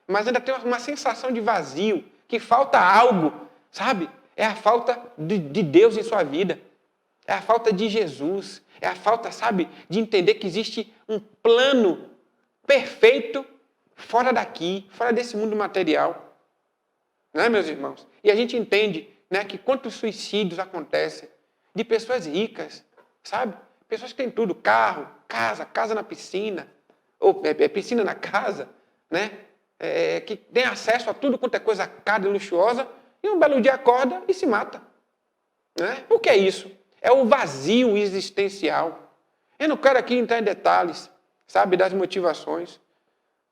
mas ainda tem uma sensação de vazio, que falta algo, sabe? É a falta de Deus em sua vida. É a falta de Jesus. É a falta, sabe, de entender que existe um plano perfeito fora daqui, fora desse mundo material. né, meus irmãos? E a gente entende, né, que quantos suicídios acontecem de pessoas ricas, sabe? Pessoas que têm tudo, carro, casa na piscina, ou piscina na casa, né? Que tem acesso a tudo quanto é coisa cara e luxuosa, e um belo dia acorda e se mata. Né? O que é isso? É o vazio existencial. Eu não quero aqui entrar em detalhes, sabe, das motivações,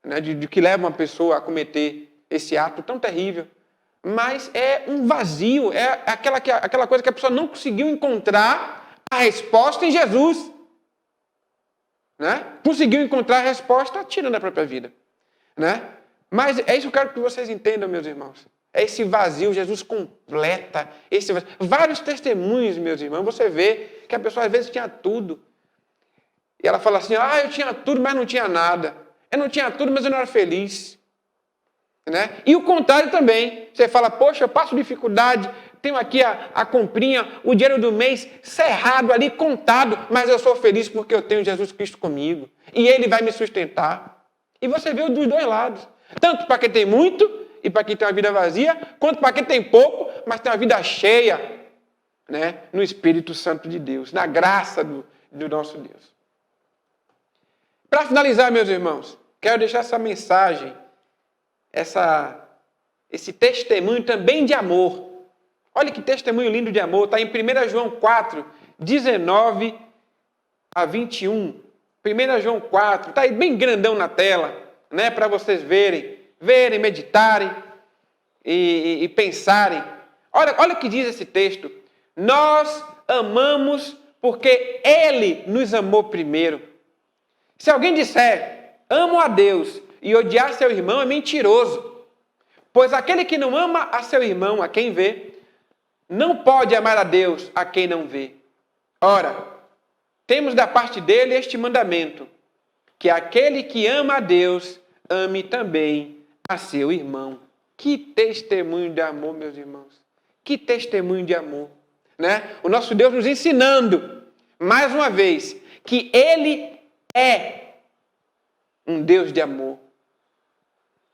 né, de que leva uma pessoa a cometer esse ato tão terrível. Mas é um vazio, é aquela coisa que a pessoa não conseguiu encontrar a resposta em Jesus. Né? Conseguiu encontrar a resposta tirando a própria vida. Né? Mas é isso que eu quero que vocês entendam, meus irmãos. É esse vazio, Jesus completa esse vazio. Vários testemunhos, meus irmãos, você vê que a pessoa às vezes tinha tudo. E ela fala assim, eu tinha tudo, mas não tinha nada. Eu não tinha tudo, mas eu não era feliz. Né? E o contrário também. Você fala, poxa, eu passo dificuldade, tenho aqui a comprinha, o dinheiro do mês cerrado ali, contado, mas eu sou feliz porque eu tenho Jesus Cristo comigo. E Ele vai me sustentar. E você vê dos dois lados. Tanto para quem tem muito, e para quem tem uma vida vazia, quanto para quem tem pouco, mas tem uma vida cheia, né, no Espírito Santo de Deus, na graça do nosso Deus. Para finalizar, meus irmãos, quero deixar essa mensagem, esse testemunho também de amor. Olha que testemunho lindo de amor, está em 1 João 4, 19 a 21. 1 João 4, está aí bem grandão na tela, né, para vocês verem, meditarem e pensarem. Olha o que diz esse texto. Nós amamos porque Ele nos amou primeiro. Se alguém disser, amo a Deus, e odiar seu irmão, é mentiroso. Pois aquele que não ama a seu irmão, a quem vê, não pode amar a Deus, a quem não vê. Ora, temos da parte dele este mandamento, que aquele que ama a Deus, ame também a seu irmão. Que testemunho de amor, meus irmãos. Que testemunho de amor. Né? O nosso Deus nos ensinando, mais uma vez, que Ele é um Deus de amor.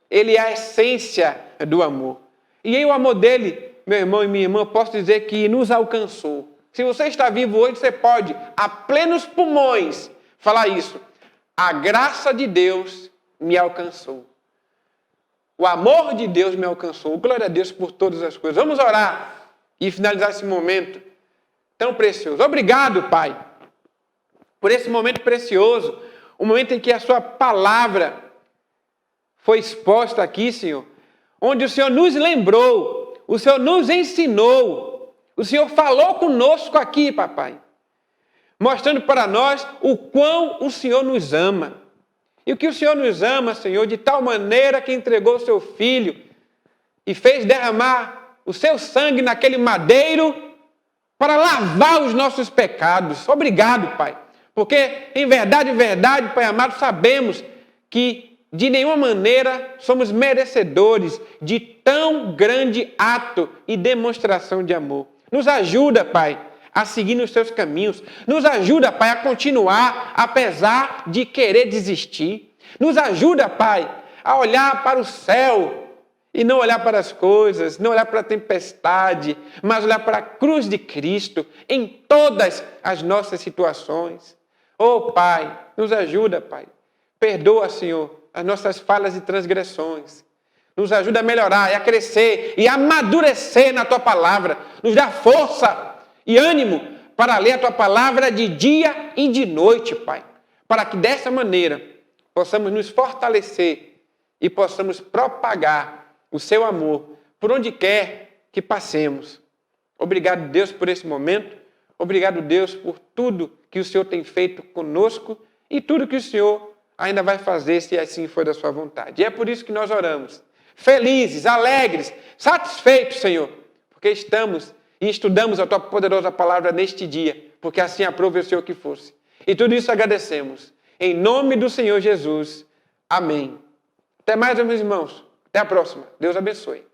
Ele é a essência do amor. E aí o amor dele, meu irmão e minha irmã, eu posso dizer que nos alcançou. Se você está vivo hoje, você pode, a plenos pulmões, falar isso. A graça de Deus me alcançou. O amor de Deus me alcançou. Glória a Deus por todas as coisas. Vamos orar e finalizar esse momento tão precioso. Obrigado, Pai, por esse momento precioso. O momento em que a sua palavra foi exposta aqui, Senhor. Onde o Senhor nos lembrou, o Senhor nos ensinou, o Senhor falou conosco aqui, papai. Mostrando para nós o quão o Senhor nos ama. E o que o Senhor nos ama, Senhor, de tal maneira que entregou o seu Filho e fez derramar o seu sangue naquele madeiro para lavar os nossos pecados. Obrigado, Pai. Porque, em verdade, Pai amado, sabemos que de nenhuma maneira somos merecedores de tão grande ato e demonstração de amor. Nos ajuda, Pai, a seguir nos seus caminhos. Nos ajuda, Pai, a continuar, apesar de querer desistir. Nos ajuda, Pai, a olhar para o céu e não olhar para as coisas, não olhar para a tempestade, mas olhar para a cruz de Cristo em todas as nossas situações. Oh, Pai, nos ajuda, Pai. Perdoa, Senhor, as nossas falhas e transgressões. Nos ajuda a melhorar e a crescer e a amadurecer na Tua palavra. Nos dá força e ânimo para ler a Tua palavra de dia e de noite, Pai. Para que dessa maneira possamos nos fortalecer e possamos propagar o Seu amor por onde quer que passemos. Obrigado, Deus, por esse momento. Obrigado, Deus, por tudo que o Senhor tem feito conosco e tudo que o Senhor ainda vai fazer, se assim for da sua vontade. E é por isso que nós oramos, felizes, alegres, satisfeitos, Senhor, porque estamos e estudamos a Tua poderosa palavra neste dia, porque assim aprove o Senhor que fosse. E tudo isso agradecemos. Em nome do Senhor Jesus. Amém. Até mais, meus irmãos. Até a próxima. Deus abençoe.